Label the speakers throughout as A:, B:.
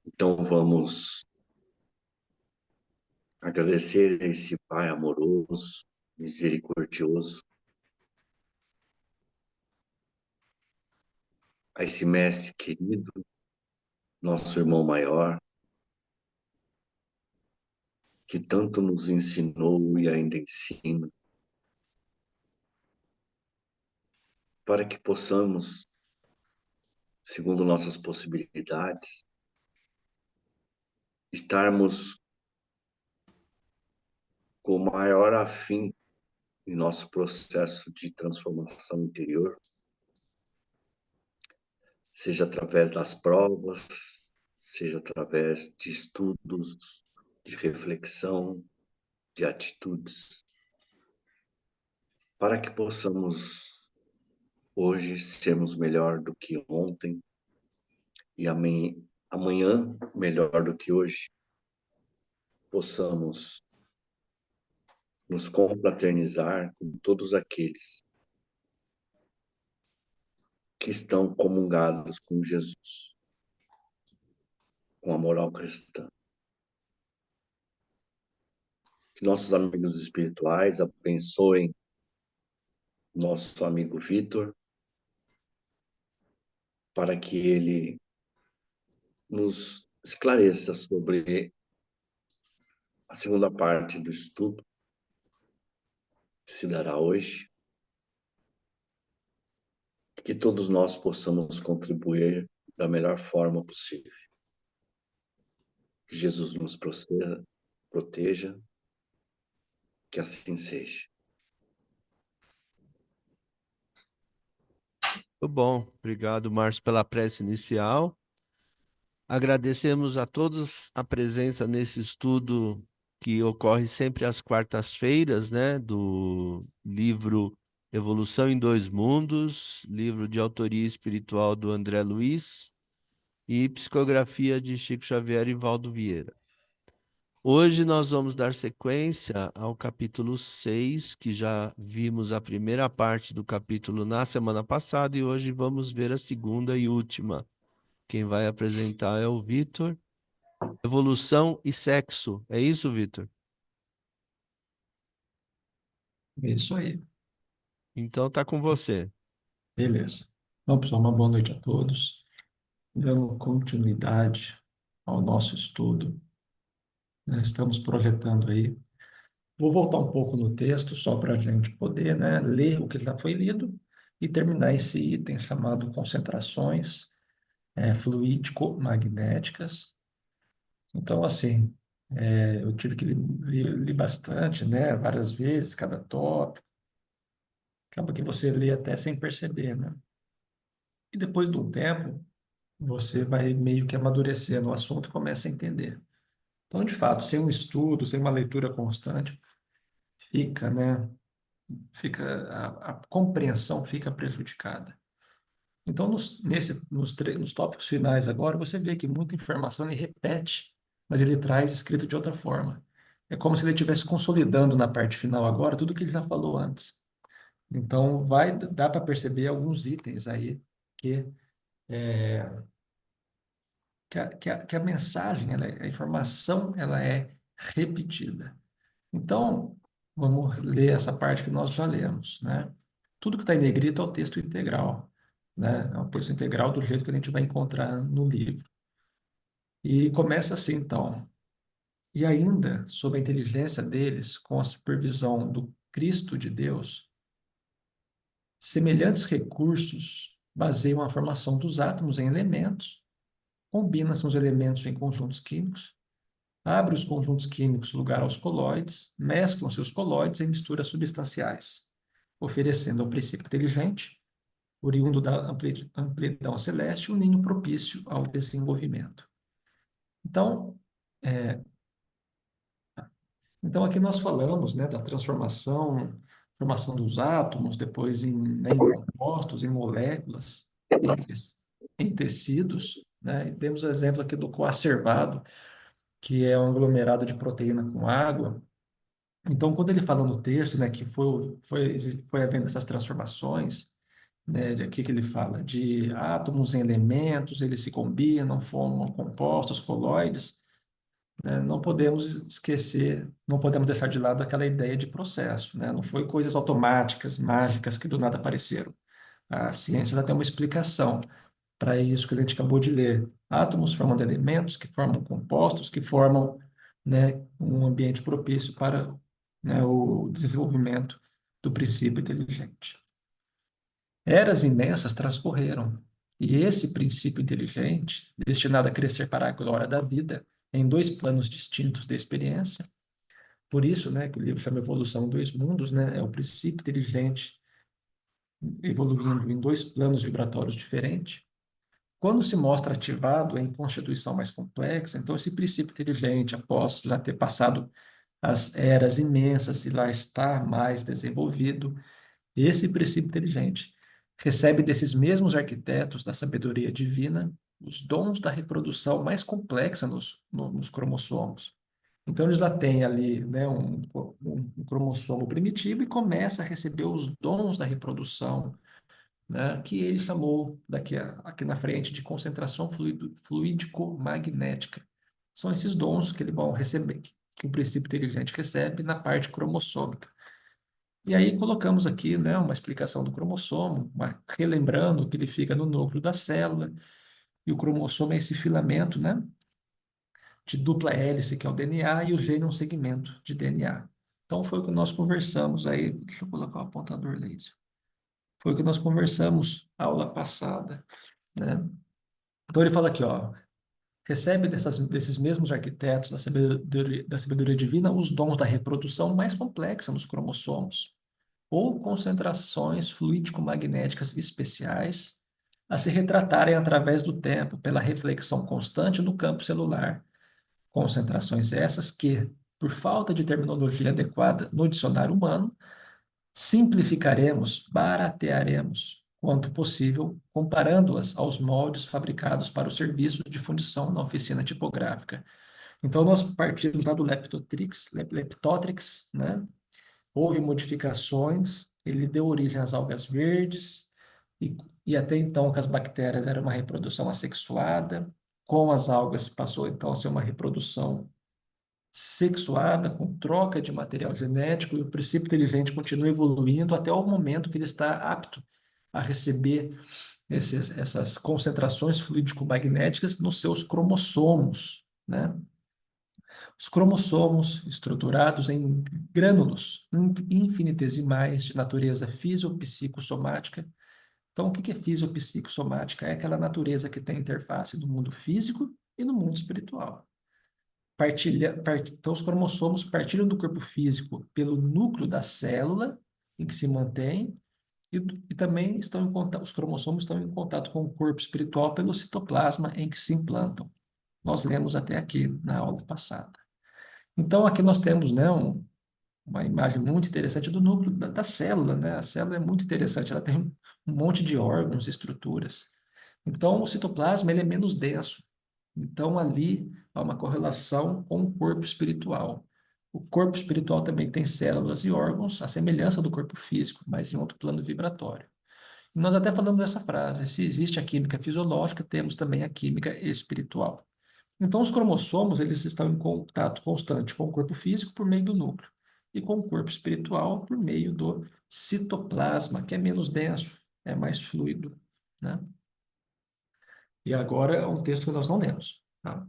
A: Então vamos agradecer a esse Pai amoroso, misericordioso, a esse Mestre querido, nosso irmão maior, que tanto nos ensinou e ainda ensina, para que possamos, segundo nossas possibilidades, estarmos com o maior afim em nosso processo de transformação interior, seja através das provas, seja através de estudos, de reflexão, de atitudes, para que possamos hoje sermos melhor do que ontem e amanhã melhor do que hoje, possamos nos confraternizar com todos aqueles que estão comungados com Jesus, com a moral cristã. Que nossos amigos espirituais abençoem nosso amigo Vitor, para que ele nos esclareça sobre a segunda parte do estudo que se dará hoje, que todos nós possamos contribuir da melhor forma possível. Que Jesus nos proteja, que assim seja.
B: Muito bom. Obrigado, Márcio, pela prece inicial. Agradecemos a todos a presença nesse estudo que ocorre sempre às quartas-feiras, né, do livro Evolução em Dois Mundos, livro de autoria espiritual do André Luiz e psicografia de Chico Xavier e Valdo Vieira. Hoje nós vamos dar sequência ao capítulo 6, que já vimos a primeira parte do capítulo na semana passada, e hoje vamos ver a segunda e última. Quem vai apresentar é o Vitor. Evolução e sexo. É isso, Vitor?
C: É isso aí.
B: Então tá com você.
C: Beleza. Então, pessoal, uma boa noite a todos. Dando continuidade ao nosso estudo, né? Estamos projetando aí. Vou voltar um pouco no texto, só para a gente poder, né, ler o que já foi lido e terminar esse item chamado concentrações fluídico-magnéticas. Então, assim, eu tive que ler bastante, né, várias vezes, cada tópico. Acaba que você lê até sem perceber, né? E depois de um tempo, você vai meio que amadurecendo o assunto e começa a entender. Então, de fato, sem um estudo, sem uma leitura constante, fica, né? A compreensão fica prejudicada. Então, nos tópicos finais agora, você vê que muita informação ele repete, mas ele traz escrito de outra forma. É como se ele estivesse consolidando na parte final agora tudo que ele já falou antes. Então, dá para perceber alguns itens aí que que a mensagem, a informação, ela é repetida. Então, vamos ler essa parte que nós já lemos, né? Tudo que está em negrito é o texto integral, né? É o texto integral do jeito que a gente vai encontrar no livro. E começa assim, então. E ainda, sob a inteligência deles, com a supervisão do Cristo de Deus, semelhantes recursos baseiam a formação dos átomos em elementos, combinam-se os elementos em conjuntos químicos, abre os conjuntos químicos lugar aos coloides, mesclam seus coloides em misturas substanciais, oferecendo ao princípio inteligente, oriundo da amplidão celeste, um ninho propício ao desenvolvimento. Então, é, então aqui nós falamos, né, da formação dos átomos, depois em compostos, em moléculas, em tecidos, né, e temos o exemplo aqui do coacervado, que é um aglomerado de proteína com água, Então, quando ele fala no texto, né, que foi havendo essas transformações, né, aqui que ele fala de átomos em elementos, eles se combinam, formam compostos, coloides, né, não podemos esquecer, não podemos deixar de lado aquela ideia de processo, né? Não foi coisas automáticas, mágicas que do nada apareceram. A ciência já tem uma explicação para isso que a gente acabou de ler. Átomos formando elementos que formam compostos, que formam, né, um ambiente propício para, né, o desenvolvimento do princípio inteligente. Eras imensas transcorreram, e esse princípio inteligente, destinado a crescer para a glória da vida, em dois planos distintos de experiência, por isso, né, que o livro chama Evolução em Dois Mundos, né, é o princípio inteligente evoluindo em dois planos vibratórios diferentes. Quando se mostra ativado em constituição mais complexa, então esse princípio inteligente, após lá ter passado as eras imensas e lá estar mais desenvolvido, esse princípio inteligente recebe desses mesmos arquitetos da sabedoria divina os dons da reprodução mais complexa nos cromossomos. Então, eles já têm ali, né, um cromossomo primitivo e começa a receber os dons da reprodução, né, que ele chamou aqui na frente de concentração fluídico-magnética. São esses dons que ele vai receber, que o princípio inteligente recebe na parte cromossômica. E aí colocamos aqui, né, uma explicação do cromossomo, relembrando que ele fica no núcleo da célula, e o cromossomo é esse filamento, né, de dupla hélice, que é o DNA, e o gene é um segmento de DNA. Então, foi o que nós conversamos aí. Deixa eu colocar o apontador laser. Foi o que nós conversamos aula passada, né? Então, ele fala aqui, ó, recebe desses mesmos arquitetos da sabedoria divina os dons da reprodução mais complexa nos cromossomos, ou concentrações fluídico-magnéticas especiais a se retratarem através do tempo pela reflexão constante no campo celular. Concentrações essas que, por falta de terminologia adequada no dicionário humano, simplificaremos, baratearemos, quanto possível, comparando-as aos moldes fabricados para o serviço de fundição na oficina tipográfica. Então, nós partimos lá do Leptotrix, né? Houve modificações, ele deu origem às algas verdes, e até então que as bactérias eram uma reprodução assexuada, com as algas passou então a ser uma reprodução sexuada, com troca de material genético, e o princípio inteligente continua evoluindo até o momento que ele está apto a receber essas concentrações fluídico-magnéticas nos seus cromossomos, né? Os cromossomos, estruturados em grânulos infinitesimais de natureza fisiopsicossomática. Então, o que é fisiopsicossomática? É aquela natureza que tem interface do mundo físico e no mundo espiritual. Então, os cromossomos partilham do corpo físico pelo núcleo da célula em que se mantém, e também os cromossomos estão em contato com o corpo espiritual pelo citoplasma em que se implantam. Nós lemos até aqui na aula passada. Então, aqui nós temos, né, uma imagem muito interessante do núcleo da célula, né? A célula é muito interessante, ela tem um monte de órgãos e estruturas. Então, o citoplasma ele é menos denso. Então, ali há uma correlação com o corpo espiritual. O corpo espiritual também tem células e órgãos, à semelhança do corpo físico, mas em outro plano vibratório. E nós até falamos dessa frase: se existe a química fisiológica, temos também a química espiritual. Então, os cromossomos, eles estão em contato constante com o corpo físico por meio do núcleo e com o corpo espiritual por meio do citoplasma, que é menos denso, é mais fluido, né? E agora é um texto que nós não lemos, tá?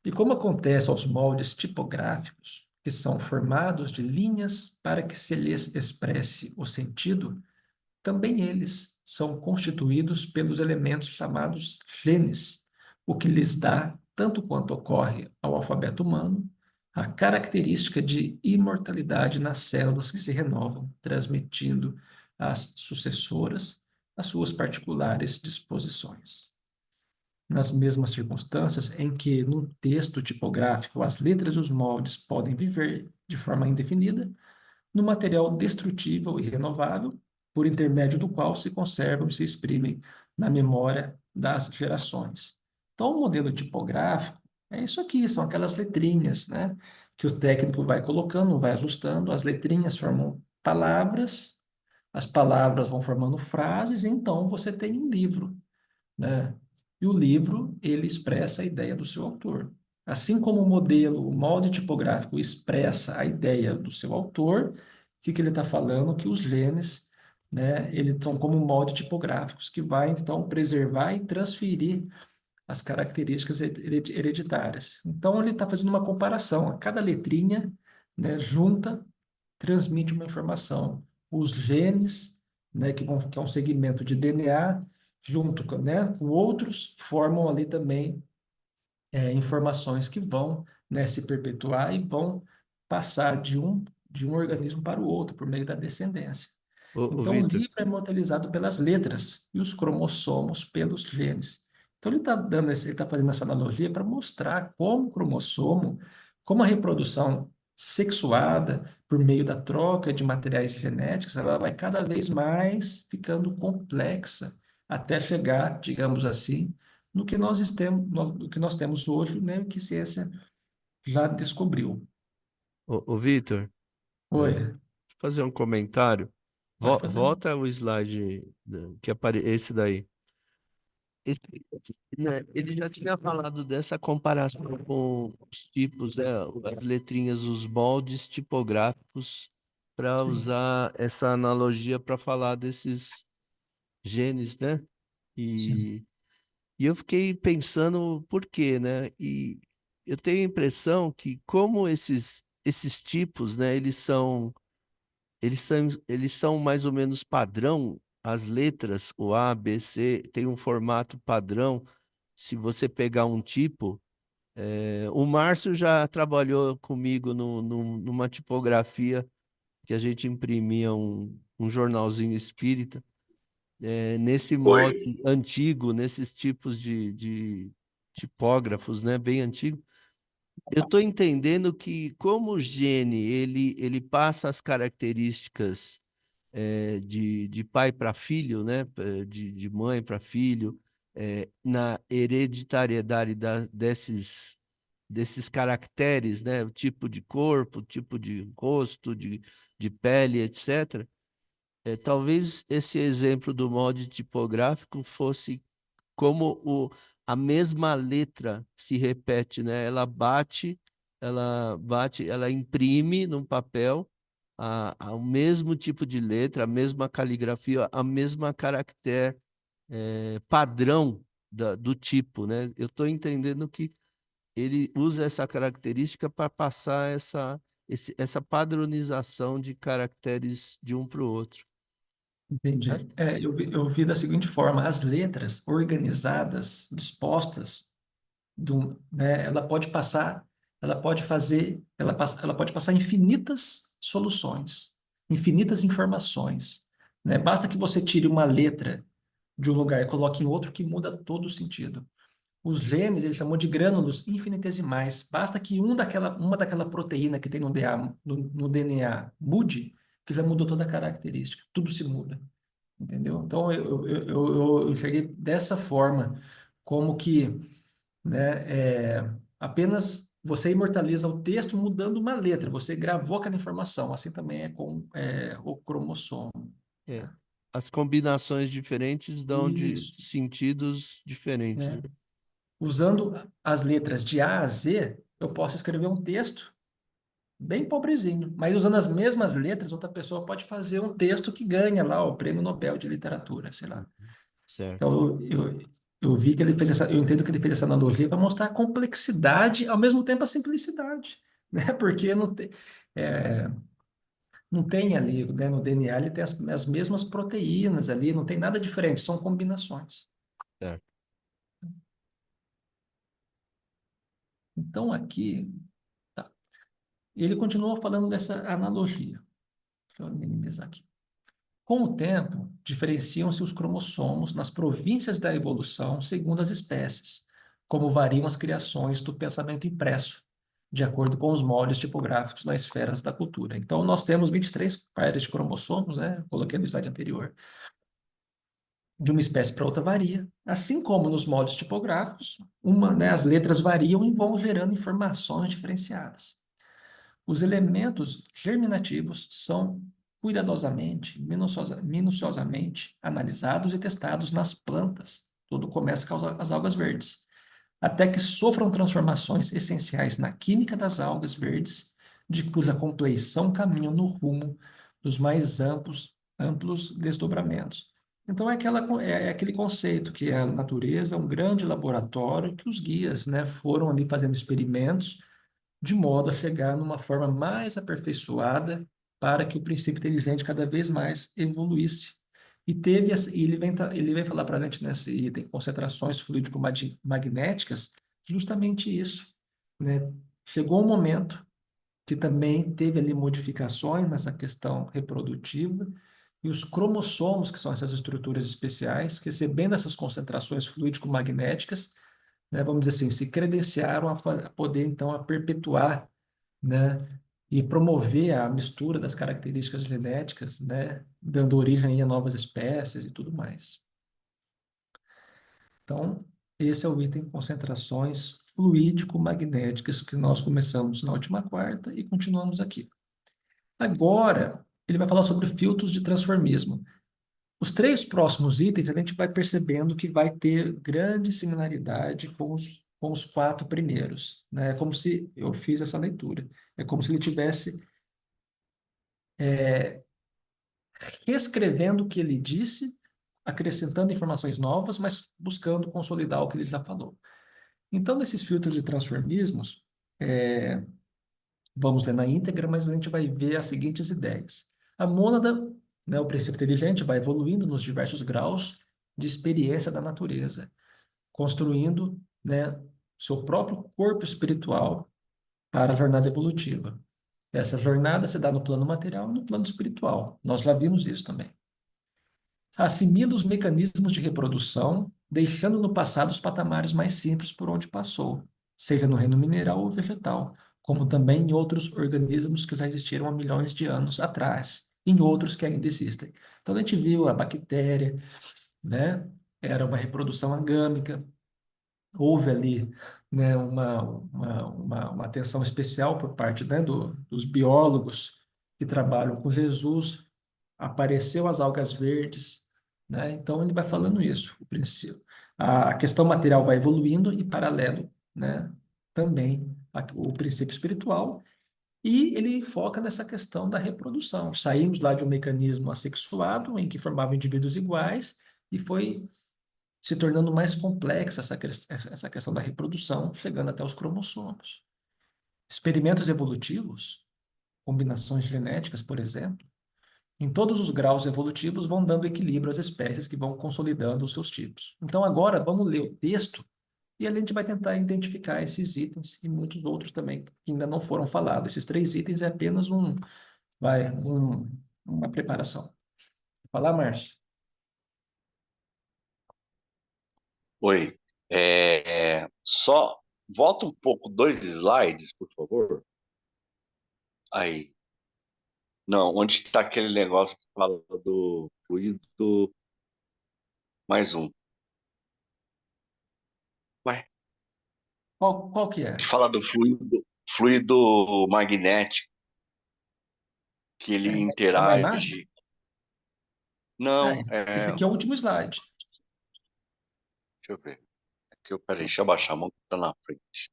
C: E como acontece aos moldes tipográficos, que são formados de linhas para que se lhes expresse o sentido, também eles são constituídos pelos elementos chamados genes, o que lhes dá, tanto quanto ocorre ao alfabeto humano, a característica de imortalidade nas células que se renovam, transmitindo às sucessoras as suas particulares disposições. Nas mesmas circunstâncias em que, num texto tipográfico, as letras e os moldes podem viver de forma indefinida, no material destrutível e renovável, por intermédio do qual se conservam e se exprimem na memória das gerações. Então, o modelo tipográfico é isso aqui, são aquelas letrinhas, né? que o técnico vai colocando, vai ajustando, as letrinhas formam palavras, as palavras vão formando frases, e então você tem um livro, né? E o livro, ele expressa a ideia do seu autor. Assim como o modelo, o molde tipográfico expressa a ideia do seu autor, o que que ele está falando? Que os genes, né, eles são como moldes tipográficos que vai, então, preservar e transferir as características hereditárias. Então, ele está fazendo uma comparação. A cada letrinha, né, junta, transmite uma informação. Os genes, né, que é um segmento de DNA, junto com, né, com outros, formam ali também informações que vão, né, se perpetuar e vão passar de um organismo para o outro por meio da descendência.
B: Ô,
C: Então, o
B: Vitor,
C: livro é imortalizado pelas letras e os cromossomos pelos genes. Então, ele está fazendo essa analogia para mostrar como o cromossomo, como a reprodução sexuada por meio da troca de materiais genéticos, ela vai cada vez mais ficando complexa até chegar, digamos assim, no que nós temos hoje, né, que a ciência já descobriu.
B: ô, Vitor,
C: Oi,
B: fazer um comentário.
C: pode fazer.
B: Volta o slide esse daí. Esse, né, ele já tinha falado dessa comparação com os tipos, né, as letrinhas, os moldes tipográficos, para
C: Sim,
B: usar essa analogia para falar desses genes, né?
C: sim,
B: E, e eu fiquei pensando por quê, né? E eu tenho a impressão que como esses tipos, né, eles são mais ou menos padrão. As letras, o A, B, C, tem um formato padrão. Se você pegar um tipo, o Márcio já trabalhou comigo numa tipografia que a gente imprimia um jornalzinho espírita, nesse
A: Oi.
B: modo antigo, nesses tipos de tipógrafos, né, bem antigo. Eu estou entendendo que como o gene ele passa as características de pai para filho, né? De mãe para filho, na hereditariedade desses caracteres, né? O tipo de corpo, o tipo de rosto, de pele, etc. Talvez esse exemplo do molde tipográfico fosse como a mesma letra se repete, né? Ela imprime num papel o mesmo tipo de letra, a mesma caligrafia, a mesma caractere padrão do tipo, né? Eu estou entendendo que ele usa essa característica para passar essa padronização de caracteres de um para o outro, né?
C: entendi. Eu vi da seguinte forma, as letras organizadas, dispostas, né, ela pode fazer, ela pode passar infinitas soluções, infinitas informações, né? Basta que você tire uma letra de um lugar e coloque em outro que muda todo o sentido. Os genes, ele chamou de grânulos infinitesimais. Basta que uma daquela proteína que tem no DNA mude, que já mudou toda a característica. Tudo se muda, entendeu? Então, eu enxerguei dessa forma, como que, né, apenas você imortaliza o texto mudando uma letra. Você gravou aquela informação. Assim também é com o cromossomo.
B: É.
C: Né?
B: As combinações diferentes dão de
C: Isso,
B: sentidos diferentes,
C: né?
B: né?
C: Usando as letras de A a Z, eu posso escrever um texto bem pobrezinho, mas usando as mesmas letras, outra pessoa pode fazer um texto que ganha lá o Prêmio Nobel de Literatura, sei lá.
B: Uhum. Certo.
C: Então, eu vi que ele fez eu entendo que ele fez essa analogia para mostrar a complexidade, ao mesmo tempo a simplicidade, né? Porque é, não tem ali, né, no DNA, ele tem as mesmas proteínas ali, não tem nada diferente, são combinações.
B: Certo.
C: Então, aqui, tá. Ele continuou falando dessa analogia. Deixa eu minimizar aqui. Com o tempo, diferenciam-se os cromossomos nas províncias da evolução segundo as espécies, como variam as criações do pensamento impresso, de acordo com os moldes tipográficos nas esferas da cultura. Então, nós temos 23 pares de cromossomos, né? Coloquei no slide anterior. De uma espécie para outra varia. Assim como nos moldes tipográficos, né, as letras variam e vão gerando informações diferenciadas. Os elementos germinativos são cuidadosamente, minuciosamente analisados e testados nas plantas. Tudo começa com as algas verdes, até que sofram transformações essenciais na química das algas verdes, de cuja compleição caminham no rumo dos mais amplos desdobramentos. Então, é aquele conceito que a natureza é um grande laboratório que os guias, né, foram ali fazendo experimentos de modo a chegar numa forma mais aperfeiçoada para que o princípio inteligente cada vez mais evoluísse. E ele vem falar para a gente nesse item, concentrações fluídico-magnéticas, justamente isso, né? Chegou um momento que também teve ali modificações nessa questão reprodutiva, e os cromossomos, que são essas estruturas especiais, recebendo essas concentrações fluídico-magnéticas, né, vamos dizer assim, se credenciaram a poder, então, a perpetuar, né, e promover a mistura das características genéticas, né, dando origem a novas espécies e tudo mais. Então, esse é o item concentrações fluídico-magnéticas que nós começamos na última quarta e continuamos aqui. Agora, ele vai falar sobre filtros de transformismo. Os três próximos itens a gente vai percebendo que vai ter grande similaridade com os quatro primeiros, né? É como se eu fiz essa leitura. É como se ele tivesse reescrevendo o que ele disse, acrescentando informações novas, mas buscando consolidar o que ele já falou. Então, nesses filtros de transformismos, vamos ler na íntegra, mas a gente vai ver as seguintes ideias. A mônada, né, o princípio inteligente, vai evoluindo nos diversos graus de experiência da natureza, construindo, né, seu próprio corpo espiritual para a jornada evolutiva. Essa jornada se dá no plano material e no plano espiritual. Nós já vimos isso também. Assimila os mecanismos de reprodução, deixando no passado os patamares mais simples por onde passou, seja no reino mineral ou vegetal, como também em outros organismos que já existiram há milhões de anos atrás, em outros que ainda existem. Então a gente viu a bactéria, né? Era uma reprodução agâmica, houve ali, né, uma atenção especial por parte, né, dos biólogos que trabalham com Jesus, apareceu as algas verdes, né? Então ele vai falando isso, o princípio. A questão material vai evoluindo e paralelo, né, também o princípio espiritual, e ele foca nessa questão da reprodução. Saímos lá de um mecanismo assexuado em que formavam indivíduos iguais e foi se tornando mais complexa essa questão da reprodução, chegando até os cromossomos. Experimentos evolutivos, combinações genéticas, por exemplo, em todos os graus evolutivos vão dando equilíbrio às espécies que vão consolidando os seus tipos. Então, agora, vamos ler o texto e a gente vai tentar identificar esses itens e muitos outros também que ainda não foram falados. Esses três itens é apenas uma preparação. Vai falar, Márcio?
A: Oi. Só volta um pouco 2 slides, por favor. Aí. Não, onde está aquele negócio que fala do fluido? Mais um. Ué,
C: Qual que
A: que
C: é?
A: fala do fluido magnético, que ele
C: É uma imagem?
A: interage.
C: Ah,
A: Não,
C: esse aqui é o último slide.
A: deixa eu ver. Peraí, deixa eu abaixar a mão que está na frente.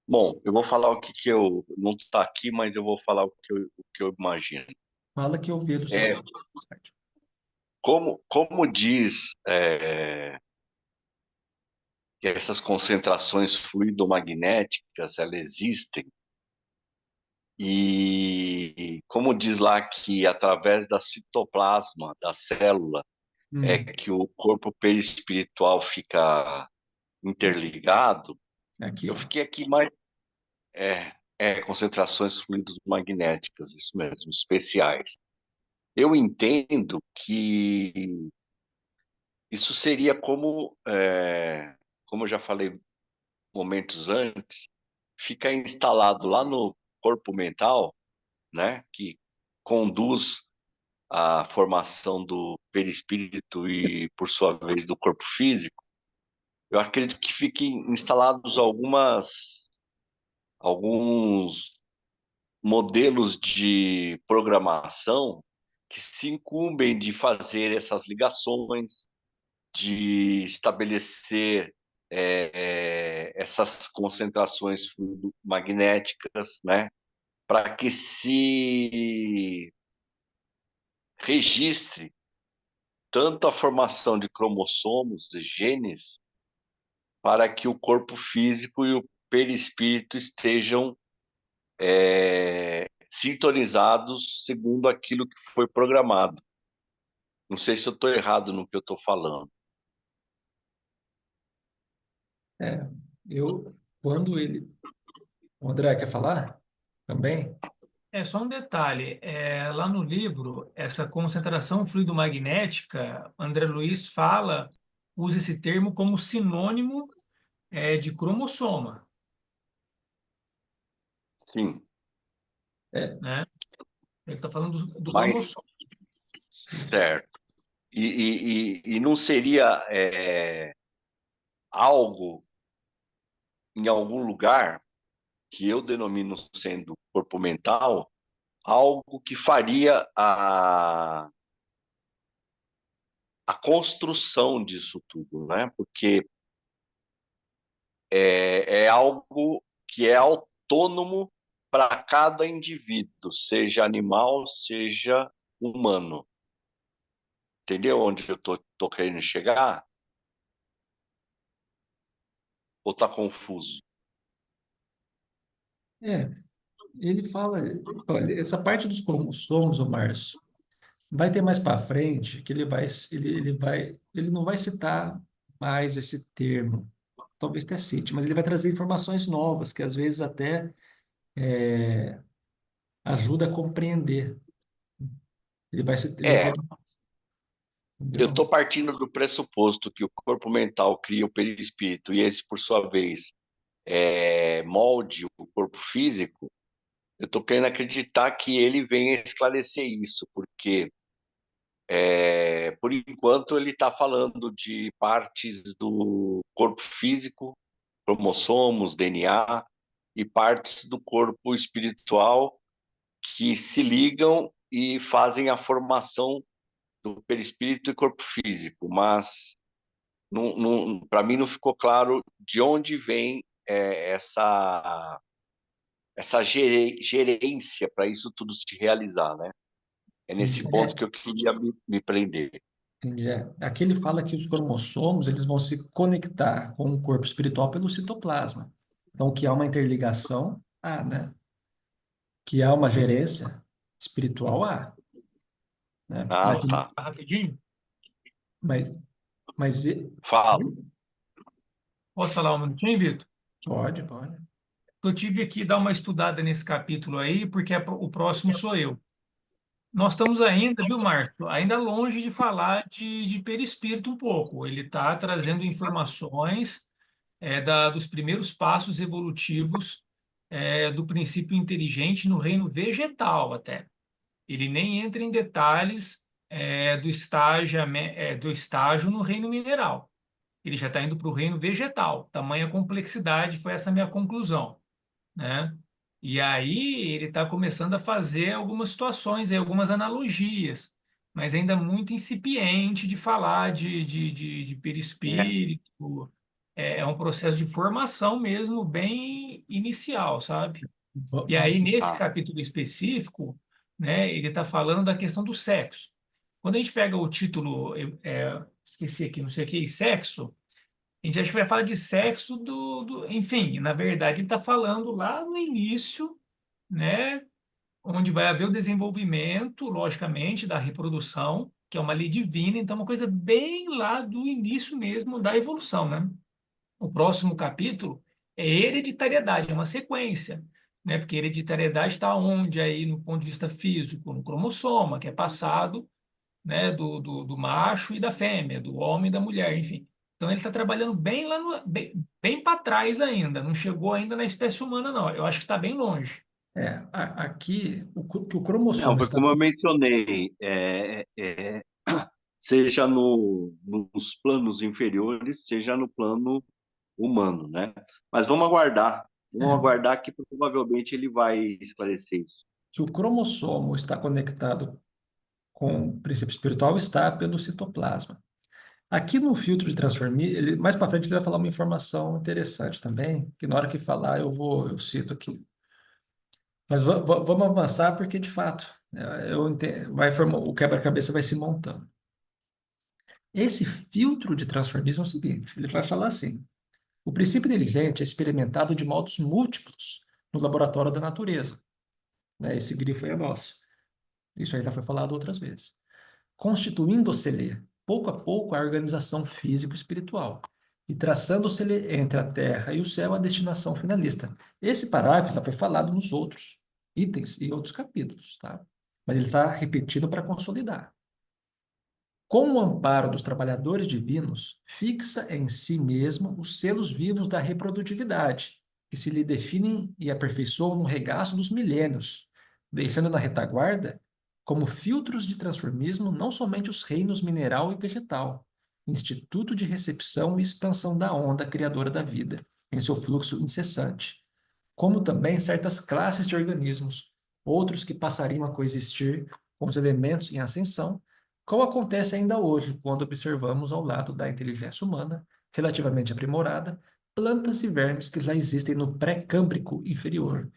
A: Bom, eu vou falar o que eu. Não está aqui, mas eu vou falar o que eu imagino.
C: Fala que eu vejo o seu
A: É,
C: slide.
A: como diz que essas concentrações fluidomagnéticas elas existem, e como diz lá que através da citoplasma da célula é que o corpo perispiritual fica interligado,
C: Aqui,
A: eu
C: ó.
A: fiquei aqui mais. Concentrações fluidos magnéticas, isso mesmo, especiais. Eu entendo que isso seria como eu já falei momentos antes, fica instalado lá no corpo mental, né, que conduz à formação do perispírito e, por sua vez, do corpo físico. Eu acredito que fiquem instalados alguns modelos de programação que se incumbem de fazer essas ligações, de estabelecer essas concentrações magnéticas, né, para que se registre tanto a formação de cromossomos e genes, para que o corpo físico e o perispírito estejam sintonizados segundo aquilo que foi programado. Não sei se eu estou errado no que eu estou falando.
C: É, quando ele... O André quer falar também?
D: É só um detalhe, lá no livro, essa concentração fluidomagnética, André Luiz fala, usa esse termo como sinônimo de cromossoma,
A: Sim,
C: É,
D: né? Ele está falando do
A: mas
D: cromossomo.
A: certo. E não seria algo em algum lugar que eu denomino sendo corpo mental, algo que faria a construção disso tudo, né? Porque é algo que é autônomo para cada indivíduo, seja animal, seja humano. Entendeu onde eu tô querendo chegar? Ou tá confuso?
C: é, ele fala, olha, essa parte dos cromossomos, ô Márcio, vai ter mais para frente que ele não vai citar mais esse termo, talvez até cite, mas ele vai trazer informações novas que às vezes até ajuda a compreender. Ele vai,
A: É, eu
C: entendeu?
A: estou partindo do pressuposto que o corpo mental cria o perispírito e esse, por sua vez, molde o corpo físico. Eu estou querendo acreditar que ele venha esclarecer isso, porque, por enquanto, ele está falando de partes do corpo físico, cromossomos, DNA, e partes do corpo espiritual que se ligam e fazem a formação do perispírito e corpo físico, mas para mim não ficou claro de onde vem essa gerência para isso tudo se realizar, né? É nesse ponto
C: É,
A: que eu queria me prender.
C: entendi. Aqui ele fala que os cromossomos eles vão se conectar com o corpo espiritual pelo citoplasma. Então, que há uma interligação, né? Que há uma gerência espiritual, né?
A: Ah, tá.
D: Rapidinho,
C: Mas, mas
A: Fala.
D: posso falar um minutinho, Vitor?
C: pode, pode.
D: Eu tive que dar uma estudada nesse capítulo aí, porque o próximo sou eu. Nós estamos ainda, viu, Márcio? Ainda longe de falar de perispírito um pouco. Ele está trazendo informações dos primeiros passos evolutivos do princípio inteligente no reino vegetal até. Ele nem entra em detalhes do estágio no reino mineral. Ele já está indo para o reino vegetal. Tamanha complexidade foi essa minha conclusão, né? E aí ele está começando a fazer algumas situações, aí, algumas analogias, mas ainda muito incipiente de falar de
A: É,
D: perispírito. É um processo de formação mesmo, bem inicial, sabe? E aí, nesse
A: tá.
D: capítulo específico, né, ele está falando da questão do sexo. Quando a gente pega o título, esqueci aqui, não sei o que, sexo, a gente acha que vai falar de sexo enfim, na verdade ele está falando lá no início, né, onde vai haver o desenvolvimento, logicamente, da reprodução, que é uma lei divina, então uma coisa bem lá do início mesmo da evolução, né? O próximo capítulo é hereditariedade, é uma sequência, né? Porque hereditariedade está onde aí no ponto de vista físico, no cromossoma, que é passado, né, do macho e da fêmea, do homem e da mulher, enfim. Então ele está trabalhando bem lá bem para trás ainda, não chegou ainda na espécie humana, não. Eu acho que está bem longe.
C: Aqui, que o
A: Não,
C: cromossomo
A: foi
C: está...
A: como eu mencionei, seja nos planos inferiores, seja no plano humano, né? Mas vamos aguardar. Vamos aguardar que provavelmente ele vai esclarecer isso.
C: Que o cromossomo está conectado com o princípio espiritual está pelo citoplasma. Aqui no filtro de transformismo, mais para frente ele vai falar uma informação interessante também, que na hora que falar eu cito aqui. Mas vamos avançar porque, de fato, o quebra-cabeça vai se montando. Esse filtro de transformismo é o seguinte, ele vai falar assim, o princípio inteligente é experimentado de modos múltiplos no laboratório da natureza. Né? Esse grifo aí é nosso. Isso aí já foi falado outras vezes. Constituindo-se-lhe, pouco a pouco, a organização físico-espiritual e traçando-se-lhe entre a terra e o céu a destinação finalista. Esse parágrafo já foi falado nos outros itens e outros capítulos, tá? Mas ele está repetindo para consolidar. Com o amparo dos trabalhadores divinos, fixa em si mesmo os selos vivos da reprodutividade, que se lhe definem e aperfeiçoam no regaço dos milênios, deixando na retaguarda, como filtros de transformismo, não somente os reinos mineral e vegetal, instituto de recepção e expansão da onda criadora da vida, em seu fluxo incessante, como também certas classes de organismos, outros que passariam a coexistir com os elementos em ascensão, como acontece ainda hoje, quando observamos ao lado da inteligência humana, relativamente aprimorada, plantas e vermes que já existem no pré-câmbrico inferior.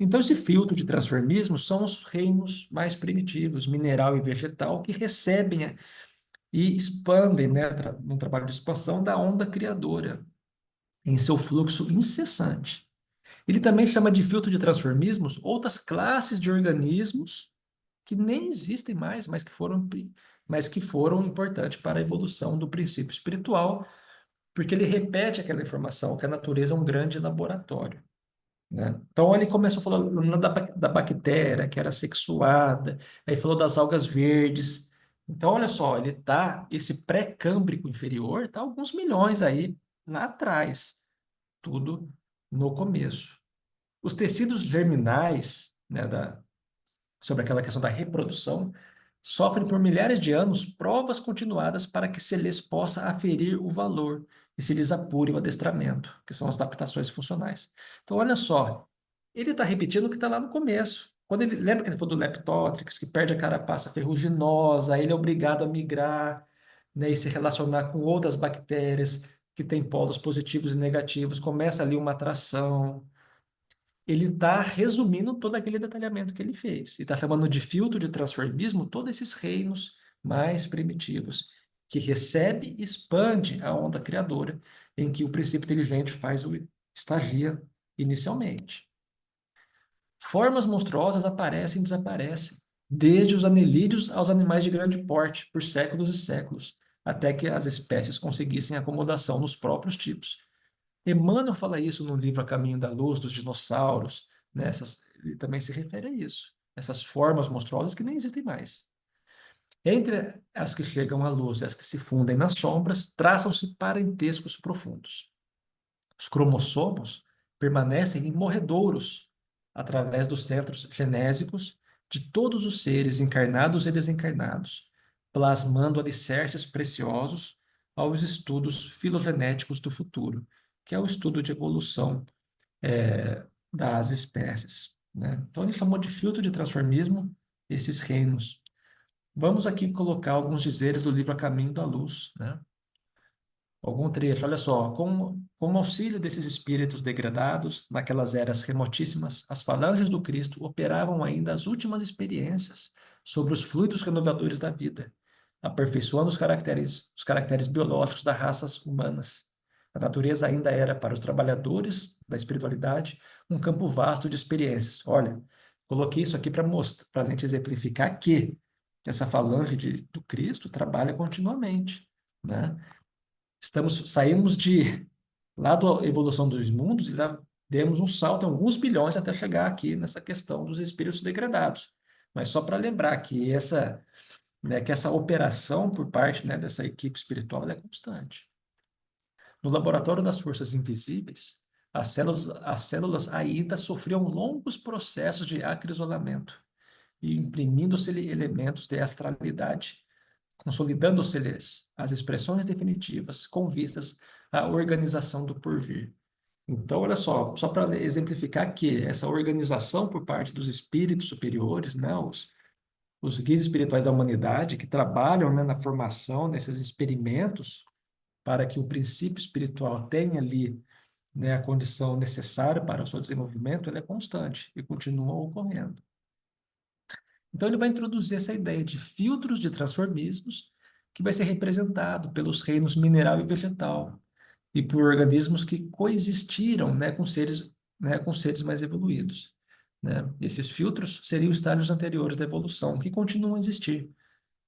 C: Então, esse filtro de transformismo são os reinos mais primitivos, mineral e vegetal, que recebem e expandem, né, num trabalho de expansão da onda criadora, em seu fluxo incessante. Ele também chama de filtro de transformismos outras classes de organismos que nem existem mais, mas que foram importantes para a evolução do princípio espiritual, porque ele repete aquela informação, que a natureza é um grande laboratório. Né? Então, ele começou falando da bactéria, que era sexuada, aí falou das algas verdes. Então, olha só, esse pré-câmbrico inferior, está alguns milhões aí lá atrás, tudo no começo. Os tecidos germinais, né, sobre aquela questão da reprodução, sofrem por milhares de anos provas continuadas para que se lhes possa aferir o valor e se lhes apure o adestramento, que são as adaptações funcionais. Então, olha só, ele está repetindo o que está lá no começo. Lembra que ele falou do Leptotrix, que perde a carapaça ferruginosa, ele é obrigado a migrar, né, e se relacionar com outras bactérias que têm polos positivos e negativos, começa ali uma atração. Ele está resumindo todo aquele detalhamento que ele fez. E está chamando de filtro de transformismo todos esses reinos mais primitivos, que recebe e expande a onda criadora, em que o princípio inteligente estagia inicialmente. Formas monstruosas aparecem e desaparecem, desde os anelídeos aos animais de grande porte, por séculos e séculos, até que as espécies conseguissem acomodação nos próprios tipos. Emmanuel fala isso no livro A Caminho da Luz, dos dinossauros, né? Ele também se refere a isso, essas formas monstruosas que nem existem mais. Entre as que chegam à luz e as que se fundem nas sombras, traçam-se parentescos profundos. Os cromossomos permanecem imorredouros através dos centros genésicos de todos os seres encarnados e desencarnados, plasmando alicerces preciosos aos estudos filogenéticos do futuro, que é o estudo de evolução das espécies. Né? Então, ele chamou de filtro de transformismo esses reinos. Vamos aqui colocar alguns dizeres do livro A Caminho da Luz, né? Algum trecho, olha só, com o auxílio desses espíritos degradados, naquelas eras remotíssimas, as falanges do Cristo operavam ainda as últimas experiências sobre os fluidos renovadores da vida, aperfeiçoando os caracteres biológicos das raças humanas. A natureza ainda era, para os trabalhadores da espiritualidade, um campo vasto de experiências. Olha, coloquei isso aqui para mostrar, para a gente exemplificar que essa falange do Cristo trabalha continuamente, né? Saímos lá da evolução dos mundos e já demos um salto em alguns bilhões até chegar aqui nessa questão dos espíritos degradados. Mas só para lembrar que essa operação por parte, né, dessa equipe espiritual é constante. No laboratório das forças invisíveis, as células ainda sofriam longos processos de acrisolamento e imprimindo-se-lhe elementos de astralidade, consolidando-se-lhes as expressões definitivas com vistas à organização do porvir. Então, olha só para exemplificar que essa organização por parte dos espíritos superiores, né, os guias espirituais da humanidade, que trabalham, né, na formação, nesses experimentos, para que o princípio espiritual tenha ali, né, a condição necessária para o seu desenvolvimento, ele é constante e continua ocorrendo. Então, ele vai introduzir essa ideia de filtros de transformismos, que vai ser representado pelos reinos mineral e vegetal, e por organismos que coexistiram, né, com seres mais evoluídos, né? Esses filtros seriam estágios anteriores da evolução, que continuam a existir,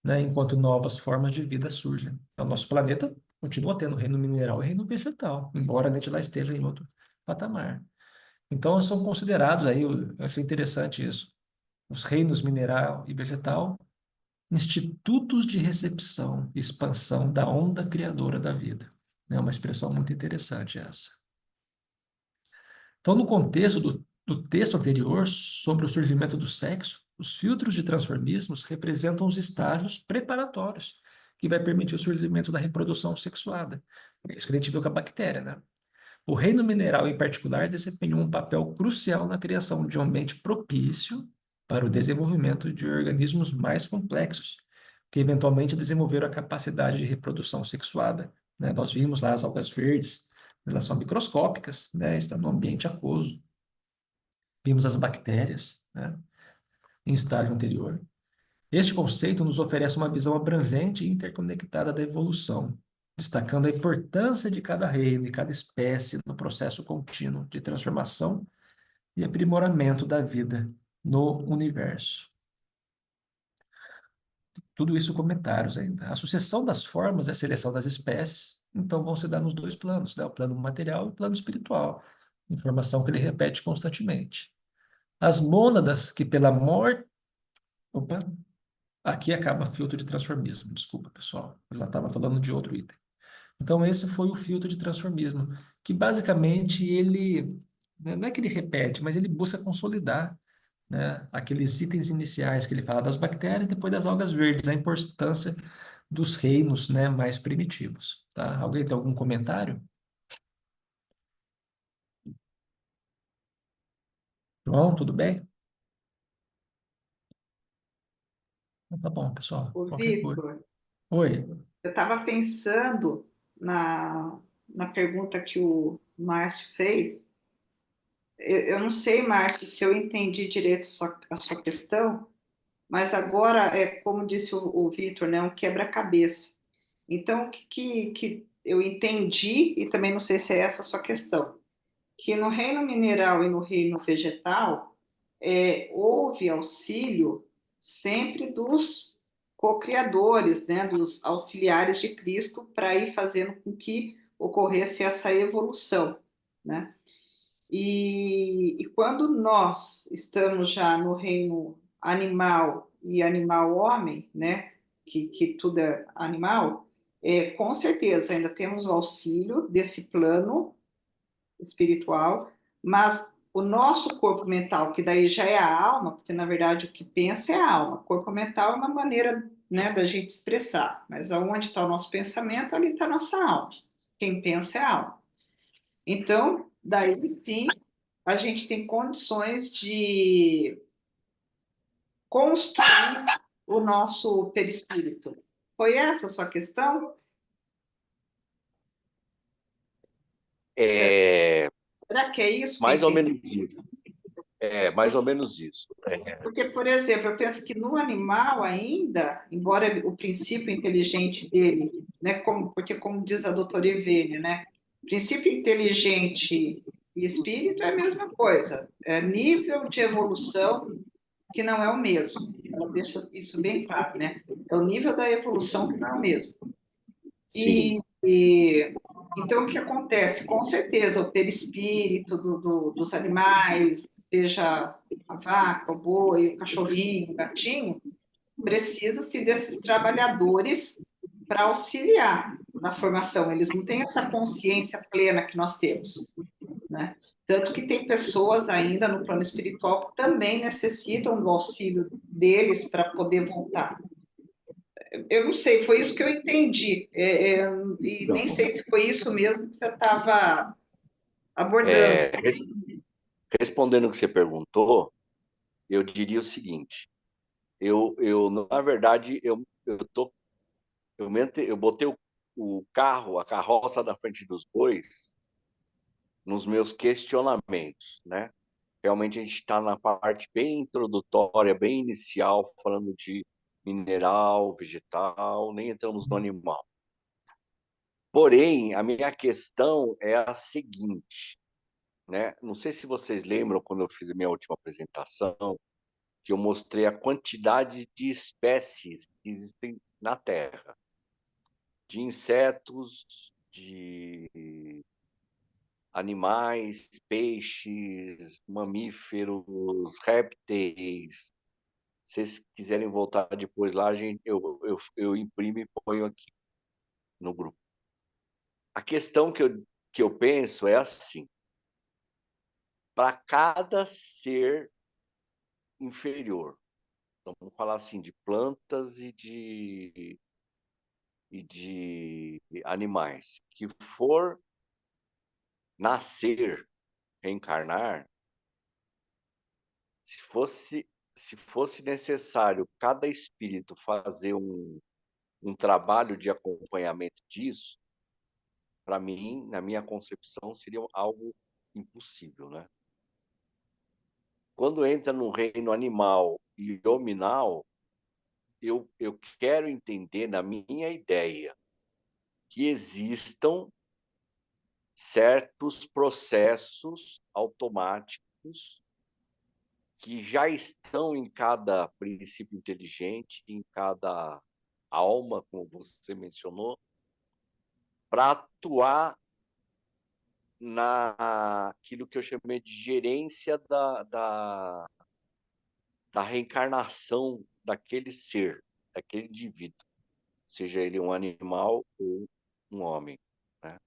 C: né, enquanto novas formas de vida surgem. Então, nosso planeta continua tendo reino mineral e reino vegetal, embora a gente lá esteja em outro patamar. Então, são considerados aí, eu achei interessante isso, os reinos mineral e vegetal, institutos de recepção e expansão da onda criadora da vida. É uma expressão muito interessante essa. Então, no contexto do texto anterior sobre o surgimento do sexo, os filtros de transformismos representam os estágios preparatórios que vai permitir o surgimento da reprodução sexuada. É isso que a gente viu com a bactéria, né? O reino mineral, em particular, desempenhou um papel crucial na criação de um ambiente propício para o desenvolvimento de organismos mais complexos, que eventualmente desenvolveram a capacidade de reprodução sexuada, né? Nós vimos lá as algas verdes, elas são microscópicas, né? Estão no ambiente aquoso. Vimos as bactérias, né, em estágio anterior. Este conceito nos oferece uma visão abrangente e interconectada da evolução, destacando a importância de cada reino e cada espécie no processo contínuo de transformação e aprimoramento da vida no universo. Tudo isso comentários ainda. A sucessão das formas e a seleção das espécies, então, vão se dar nos dois planos, né? O plano material e o plano espiritual. Informação que ele repete constantemente. As mônadas que pela morte... Opa, aqui acaba filtro de transformismo. Desculpa, pessoal. Eu já estava falando de outro item. Então, esse foi o filtro de transformismo, que basicamente ele, né, não é que ele repete, mas ele busca consolidar, né, aqueles itens iniciais que ele fala das bactérias, depois das algas verdes, a importância dos reinos, né, mais primitivos. Tá? Alguém tem algum comentário? João, tudo bem? Então, tá bom, pessoal.
E: Ô,
C: Qualquer coisa.
E: Vitor,
C: Oi.
E: eu estava pensando na pergunta que o Márcio fez. Eu não sei, Márcio, se eu entendi direito a sua questão, mas agora, como disse o Vitor, né, um quebra-cabeça. Então, o que eu entendi, e também não sei se é essa a sua questão, que no reino mineral e no reino vegetal, houve auxílio sempre dos co-criadores, né, dos auxiliares de Cristo, para ir fazendo com que ocorresse essa evolução, né? E quando nós estamos já no reino animal e animal-homem, né, que tudo é animal, com certeza ainda temos o auxílio desse plano espiritual, mas o nosso corpo mental, que daí já é a alma, porque na verdade o que pensa é a alma. O corpo mental é uma maneira, né, da gente expressar, mas aonde está o nosso pensamento, ali está a nossa alma. Quem pensa é a alma. Então, daí sim, a gente tem condições de construir o nosso perispírito. Foi essa a sua questão?
A: É
E: Será que é isso que eu
A: mais ou
E: entendi?
A: menos isso. É mais ou menos isso.
E: Porque, por exemplo, eu penso que no animal ainda, embora o princípio inteligente dele, né, porque como diz a doutora Ivene, né, princípio inteligente e espírito é a mesma coisa, é nível de evolução que não é o mesmo. Ela deixa isso bem claro, né? É o nível da evolução que não é o mesmo.
A: Sim.
E: Então, o que acontece? Com certeza, o perispírito dos animais, seja a vaca, o boi, o cachorrinho, o gatinho, precisa-se desses trabalhadores para auxiliar na formação. Eles não têm essa consciência plena que nós temos, né? Tanto que tem pessoas ainda no plano espiritual que também necessitam do auxílio deles para poder voltar. Eu não sei, foi isso que eu entendi. E nem sei se foi isso mesmo que você estava abordando.
A: Respondendo o que você perguntou, eu diria o seguinte: na verdade, eu botei o carro, a carroça na frente dos bois nos meus questionamentos, né? Realmente a gente está na parte bem introdutória, bem inicial, falando de mineral, vegetal, nem entramos no animal. Porém, a minha questão é a seguinte, né? Não sei se vocês lembram quando eu fiz a minha última apresentação, que eu mostrei a quantidade de espécies que existem na Terra, de insetos, de animais, peixes, mamíferos, répteis. Se vocês quiserem voltar depois lá, eu imprimo e ponho aqui no grupo. A questão que eu penso é assim: para cada ser inferior, então, vamos falar assim, de plantas e de animais, que for nascer, reencarnar, se fosse necessário cada espírito fazer um trabalho de acompanhamento disso, para mim, na minha concepção, seria algo impossível, né? Quando entra no reino animal e hominal, eu quero entender, na minha ideia, que existam certos processos automáticos que já estão em cada princípio inteligente, em cada alma, como você mencionou, para atuar naquilo que eu chamei de gerência da reencarnação daquele ser, daquele indivíduo, seja ele um animal ou um homem, né?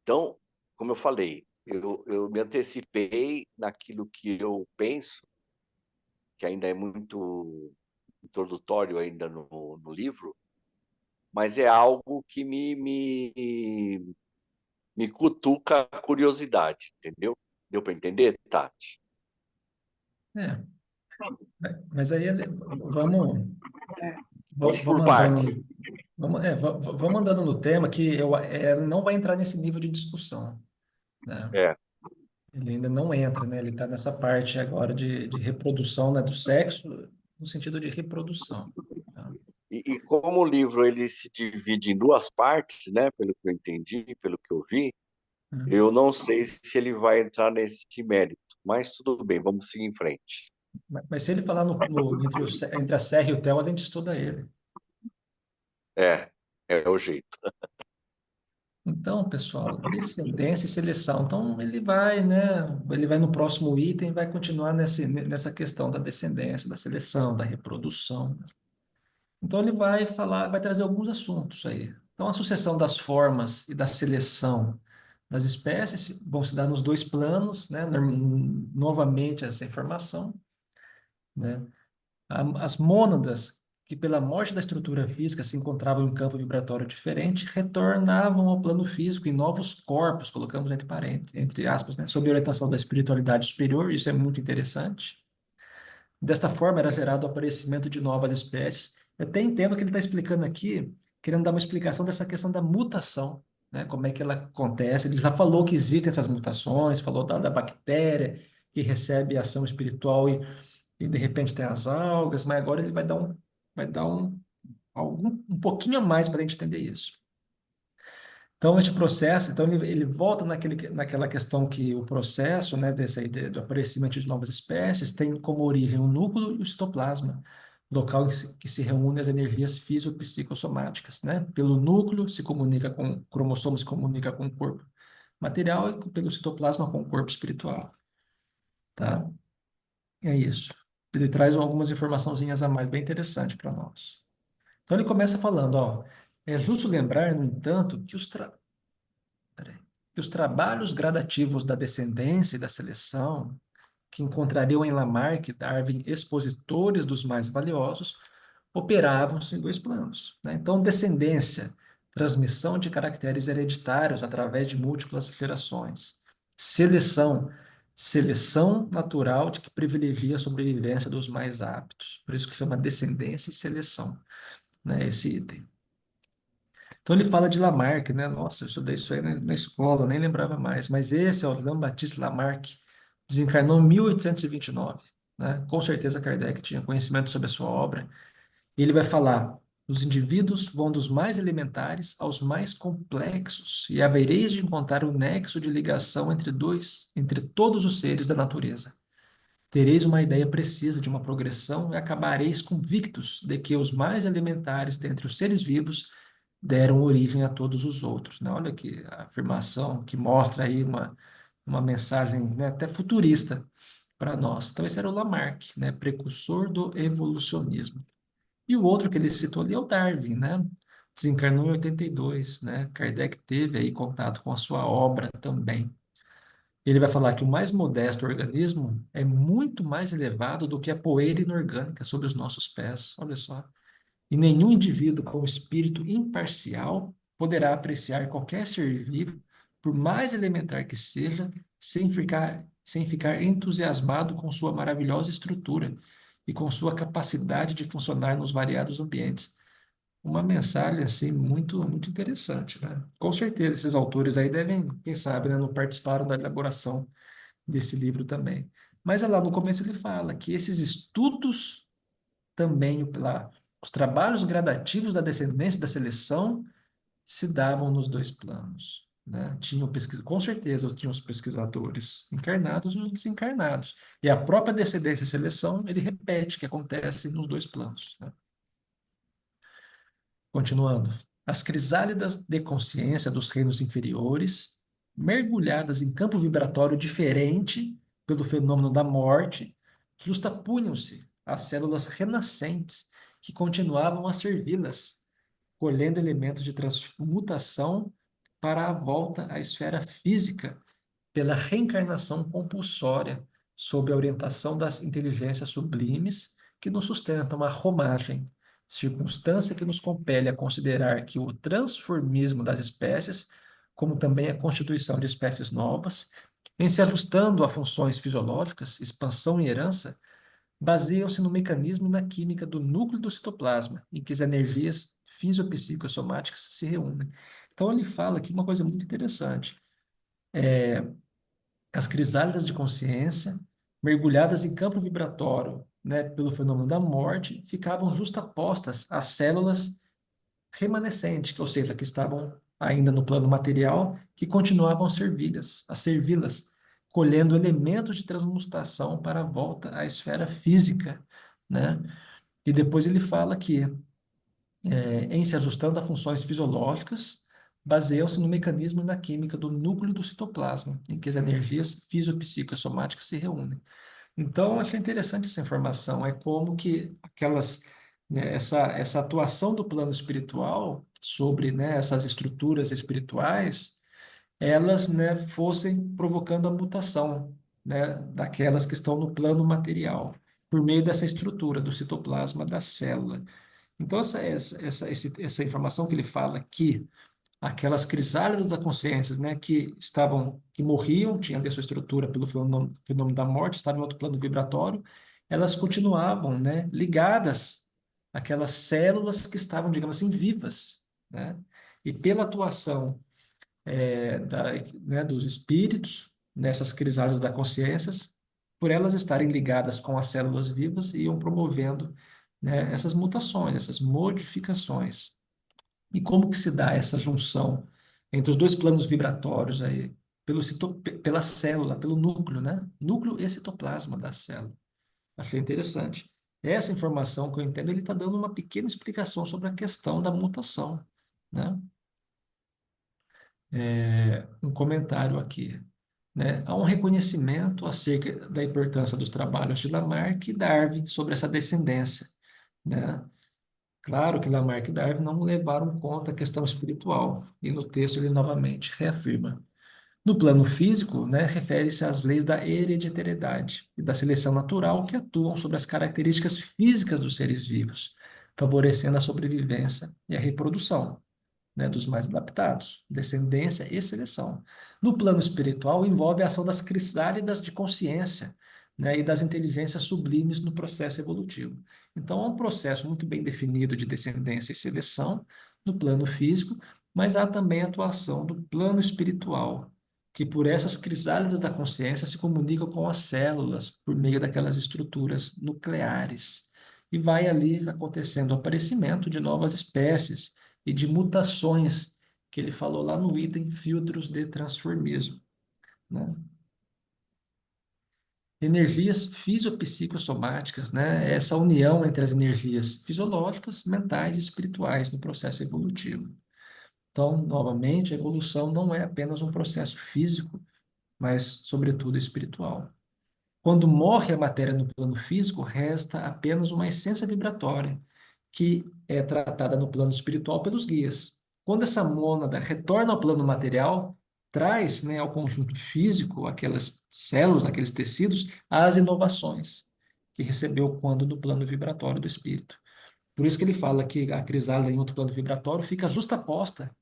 A: Então, como eu falei, eu me antecipei naquilo que eu penso, que ainda é muito introdutório ainda no livro, mas é algo que me cutuca a curiosidade, entendeu? Deu para entender, Tati?
C: É, mas aí vamos,
E: É.
A: Vamos
C: vamos
A: por partes.
C: andando, vamos andando no tema que não vai entrar nesse nível de discussão, né?
A: É.
C: Ele ainda não entra, né? Ele está nessa parte agora de reprodução, né? Do sexo, no sentido de reprodução. Tá?
A: E como o livro ele se divide em duas partes, né? Pelo que eu entendi, pelo que eu vi,
C: Hum.
A: eu não sei se ele vai entrar nesse mérito, mas tudo bem, vamos seguir em frente.
C: Mas se ele falar entre a serra e o tel, a gente estuda ele.
A: É o jeito.
C: Então, pessoal, descendência e seleção. Então, ele vai, né? Ele vai no próximo item, vai continuar nessa questão da descendência, da seleção, da reprodução. Então, ele vai falar, vai trazer alguns assuntos aí. Então, a sucessão das formas e da seleção das espécies vão se dar nos dois planos, né? Novamente, essa informação, né? As mônadas, que pela morte da estrutura física se encontravam em um campo vibratório diferente, retornavam ao plano físico em novos corpos, colocamos entre parênteses, entre aspas, né, sob a orientação da espiritualidade superior, isso é muito interessante. Desta forma, era gerado o aparecimento de novas espécies. Eu até entendo que ele está explicando aqui, querendo dar uma explicação dessa questão da mutação, né, como é que ela acontece. Ele já falou que existem essas mutações, falou da bactéria que recebe ação espiritual e de repente tem as algas, mas agora ele vai dar um pouquinho a mais para a gente entender isso. Então, este processo, então ele volta naquela questão que o processo, né, desse aí, do aparecimento de novas espécies tem como origem o núcleo e o citoplasma, local que se reúnem as energias físico-psicossomáticas, né? Pelo núcleo se comunica com o cromossomo, se comunica com o corpo material e pelo citoplasma com o corpo espiritual, tá? É isso. Ele traz algumas informaçõezinhas a mais bem interessantes para nós. Então ele começa falando, ó, é justo lembrar, no entanto, peraí, que os trabalhos gradativos da descendência e da seleção, que encontrariam em Lamarck e Darwin expositores dos mais valiosos, operavam-se em dois planos, né? Então, descendência, transmissão de caracteres hereditários através de múltiplas gerações. Seleção. Seleção natural de que privilegia a sobrevivência dos mais aptos. Por isso que chama descendência e seleção, né, esse item. Então ele fala de Lamarck, né? Nossa, eu estudei isso aí na escola, eu nem lembrava mais. Mas esse é o Jean-Baptiste Lamarck, desencarnou em 1829, né? Com certeza Kardec tinha conhecimento sobre a sua obra. E ele vai falar: os indivíduos vão dos mais elementares aos mais complexos, e havereis de encontrar o nexo de ligação entre todos os seres da natureza. Tereis uma ideia precisa de uma progressão e acabareis convictos de que os mais elementares dentre os seres vivos deram origem a todos os outros, né? Olha que afirmação que mostra aí uma mensagem, né, até futurista para nós. Então, esse era o Lamarck, né, precursor do evolucionismo. E o outro que ele citou ali é o Darwin, né? Desencarnou em 82, né? Kardec teve aí contato com a sua obra também. Ele vai falar que o mais modesto organismo é muito mais elevado do que a poeira inorgânica sob os nossos pés. Olha só. E nenhum indivíduo com espírito imparcial poderá apreciar qualquer ser vivo, por mais elementar que seja, sem ficar entusiasmado com sua maravilhosa estrutura e com sua capacidade de funcionar nos variados ambientes. Uma mensagem assim muito muito interessante, né? Com certeza esses autores aí devem, quem sabe, né, não participaram da elaboração desse livro também. Mas lá no começo ele fala que esses estudos também, os trabalhos gradativos da descendência da seleção se davam nos dois planos, né? Com certeza tinham os pesquisadores encarnados e os desencarnados. E a própria descendência e seleção, ele repete que acontece nos dois planos, né? Continuando. As crisálidas de consciência dos reinos inferiores, mergulhadas em campo vibratório diferente pelo fenômeno da morte, justapunham-se às células renascentes que continuavam a servi-las, colhendo elementos de transmutação para a volta à esfera física pela reencarnação compulsória, sob a orientação das inteligências sublimes que nos sustentam a romagem, circunstância que nos compele a considerar que o transformismo das espécies, como também a constituição de espécies novas, em se ajustando a funções fisiológicas, expansão e herança, baseiam-se no mecanismo e na química do núcleo do citoplasma, em que as energias fisiopsicossomáticas se reúnem. Então ele fala aqui uma coisa muito interessante. As crisálidas de consciência, mergulhadas em campo vibratório, né, pelo fenômeno da morte, ficavam justapostas às células remanescentes, ou seja, que estavam ainda no plano material, que continuavam a servi-las, colhendo elementos de transmutação para a volta à esfera física, né? E depois ele fala que, em se ajustando a funções fisiológicas, baseiam-se no mecanismo e na química do núcleo do citoplasma, em que as energias fisiopsicossomáticas se reúnem. Então, eu achei interessante essa informação, é como que né, essa atuação do plano espiritual sobre, né, essas estruturas espirituais, elas, né, fossem provocando a mutação, né, daquelas que estão no plano material, por meio dessa estrutura do citoplasma da célula. Então, essa informação que ele fala aqui, aquelas crisálidas da consciência, né, que morriam, tinham a sua estrutura pelo fenômeno da morte, estavam em outro plano vibratório, elas continuavam, né, ligadas àquelas células que estavam, digamos assim, vivas, né? E pela atuação né, dos espíritos nessas crisálidas da consciência, por elas estarem ligadas com as células vivas, iam promovendo, né, essas mutações, essas modificações. E como que se dá essa junção entre os dois planos vibratórios aí, pela célula, pelo núcleo, né? Núcleo e citoplasma da célula. Achei interessante. Essa informação que eu entendo, ele está dando uma pequena explicação sobre a questão da mutação, né? Um comentário aqui, né? Há um reconhecimento acerca da importância dos trabalhos de Lamarck e Darwin sobre essa descendência, né? Claro que Lamarck e Darwin não levaram em conta a questão espiritual, e no texto ele novamente reafirma. No plano físico, né, refere-se às leis da hereditariedade e da seleção natural que atuam sobre as características físicas dos seres vivos, favorecendo a sobrevivência e a reprodução. né, dos mais adaptados, descendência e seleção. No plano espiritual, envolve a ação das crisálidas de consciência, né, e das inteligências sublimes no processo evolutivo. Então, há um processo muito bem definido de descendência e seleção no plano físico, mas há também a atuação do plano espiritual, que por essas crisálidas da consciência se comunicam com as células por meio daquelas estruturas nucleares. E vai ali acontecendo o aparecimento de novas espécies e de mutações, que ele falou lá no item filtros de transformismo, né? Energias fisiopsicossomáticas, né? Essa união entre as energias fisiológicas, mentais e espirituais no processo evolutivo. Então, novamente, a evolução não é apenas um processo físico, mas, sobretudo, espiritual. Quando morre a matéria no plano físico, resta apenas uma essência vibratória, que é tratada no plano espiritual pelos guias. Quando essa mônada retorna ao plano material, traz, né, ao conjunto físico, aquelas células, aqueles tecidos, as inovações que recebeu quando do plano vibratório do espírito. Por isso que ele fala que a crisálida em outro plano vibratório fica justaposta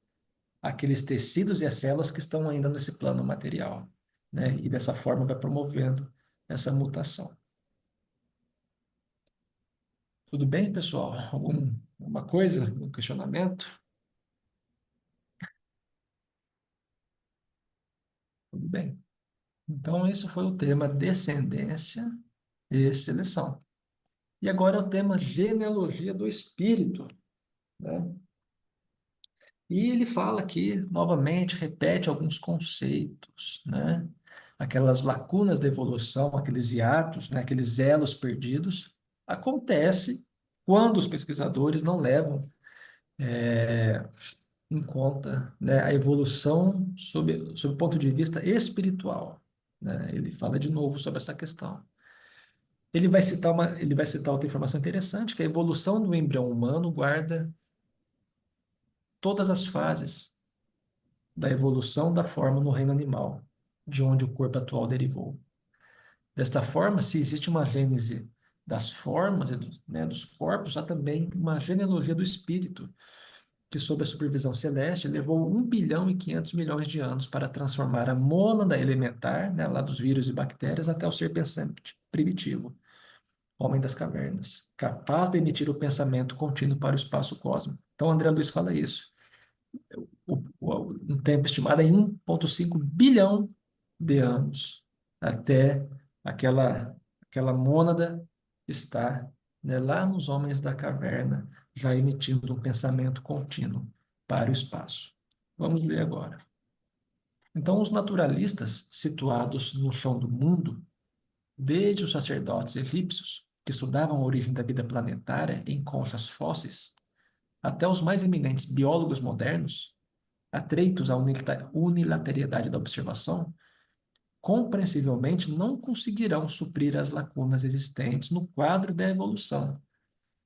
C: àqueles tecidos e as células que estão ainda nesse plano material, né? E dessa forma vai promovendo essa mutação. Tudo bem, pessoal? Alguma coisa? Algum questionamento? Tudo bem. Então, esse foi o tema descendência e seleção. E agora é o tema genealogia do espírito, né? E ele fala aqui, novamente, repete alguns conceitos, né? Aquelas lacunas da evolução, aqueles hiatos, né? Aqueles elos perdidos, acontece quando os pesquisadores não levam em conta, né, a evolução sob o ponto de vista espiritual, né? Ele fala de novo sobre essa questão. Ele vai citar outra informação interessante, que a evolução do embrião humano guarda todas as fases da evolução da forma no reino animal, de onde o corpo atual derivou. Desta forma, se existe uma gênese das formas, né, dos corpos, há também uma genealogia do espírito, que sob a supervisão celeste levou 1 bilhão e 500 milhões de anos para transformar a mônada elementar, né, lá dos vírus e bactérias, até o ser pensante primitivo, homem das cavernas, capaz de emitir o pensamento contínuo para o espaço cósmico. Então, André Luiz fala isso. Um tempo estimado em 1,5 bilhão de anos, até aquela mônada estar, né, lá nos homens da caverna, já emitindo um pensamento contínuo para o espaço. Vamos ler agora. Então, os naturalistas situados no chão do mundo, desde os sacerdotes egípcios, que estudavam a origem da vida planetária em conchas fósseis, até os mais eminentes biólogos modernos, atreitos à unilateralidade da observação, compreensivelmente não conseguirão suprir as lacunas existentes no quadro da evolução.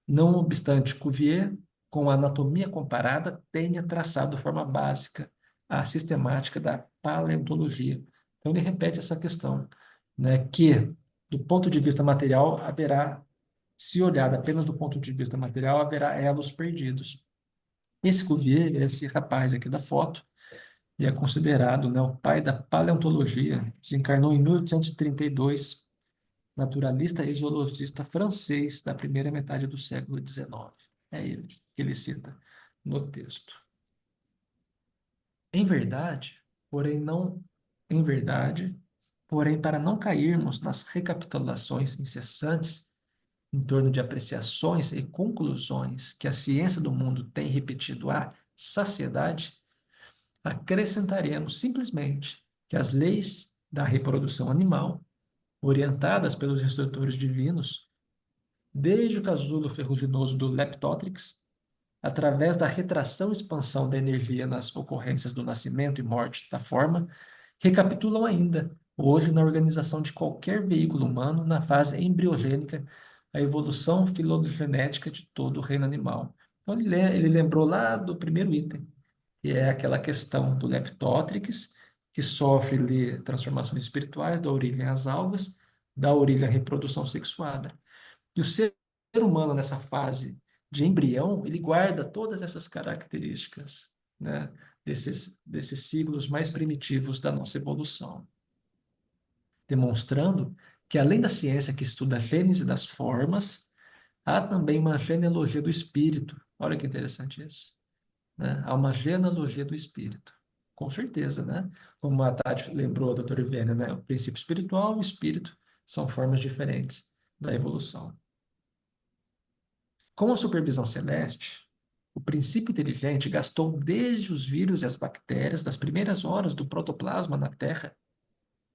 C: Não obstante, Cuvier, com a anatomia comparada, tenha traçado de forma básica a sistemática da paleontologia. Então, ele repete essa questão, né, que, do ponto de vista material, haverá, se olhar apenas do ponto de vista material, haverá elos perdidos. Esse Cuvier, esse rapaz aqui da foto, e é considerado, né, o pai da paleontologia. Desencarnou em 1832, naturalista e zoologista francês da primeira metade do século XIX. É ele que ele cita no texto. Em verdade, porém não, em verdade, porém para não cairmos nas recapitulações incessantes em torno de apreciações e conclusões que a ciência do mundo tem repetido à saciedade, acrescentaremos simplesmente que as leis da reprodução animal, orientadas pelos instrutores divinos, desde o casulo ferruginoso do Leptothrix, através da retração e expansão da energia nas ocorrências do nascimento e morte da forma, recapitulam ainda, hoje, na organização de qualquer veículo humano, na fase embriogênica, a evolução filogenética de todo o reino animal. Então, ele lembrou lá do primeiro item, que é aquela questão do Leptothrix, que sofre ali transformações espirituais, da origem às algas, da origem à reprodução sexuada. E o ser humano, nessa fase de embrião, ele guarda todas essas características né, desses siglos mais primitivos da nossa evolução, demonstrando que, além da ciência que estuda a gênese das formas, há também uma genealogia do espírito. Olha que interessante isso, né? Há uma genealogia do espírito, com certeza, né? Como a Tati lembrou, a doutora Ivênia, né? O princípio espiritual e o espírito são formas diferentes da evolução. Com a supervisão celeste, o princípio inteligente gastou desde os vírus e as bactérias das primeiras horas do protoplasma na Terra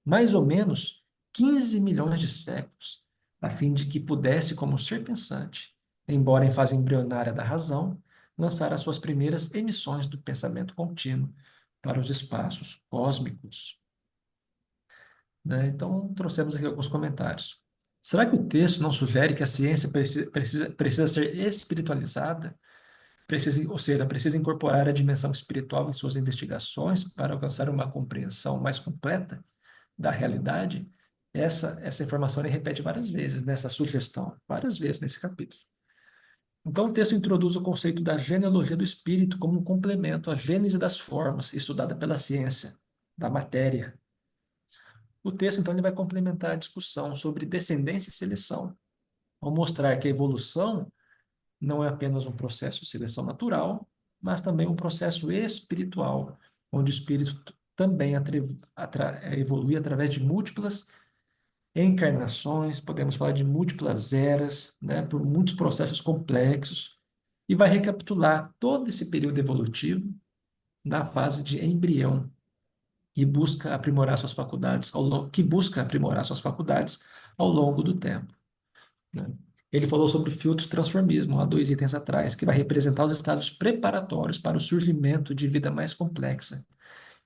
C: mais ou menos 15 milhões de séculos, a fim de que pudesse, como ser pensante, embora em fase embrionária da razão, lançar as suas primeiras emissões do pensamento contínuo para os espaços cósmicos. Né? Então, trouxemos aqui alguns comentários. Será que o texto não sugere que a ciência precisa ser espiritualizada? Ou seja, precisa incorporar a dimensão espiritual em suas investigações para alcançar uma compreensão mais completa da realidade? Essa informação ele repete várias vezes nessa sugestão, várias vezes nesse capítulo. Então, o texto introduz o conceito da genealogia do espírito como um complemento à gênese das formas, estudada pela ciência da matéria. O texto, então, ele vai complementar a discussão sobre descendência e seleção, ao mostrar que a evolução não é apenas um processo de seleção natural, mas também um processo espiritual, onde o espírito também evolui através de múltiplas encarnações, podemos falar de múltiplas eras, né, por muitos processos complexos, e vai recapitular todo esse período evolutivo na fase de embrião, e busca aprimorar suas faculdades ao longo do tempo, né? Ele falou sobre filtros transformismo, há 2 itens atrás, que vai representar os estados preparatórios para o surgimento de vida mais complexa,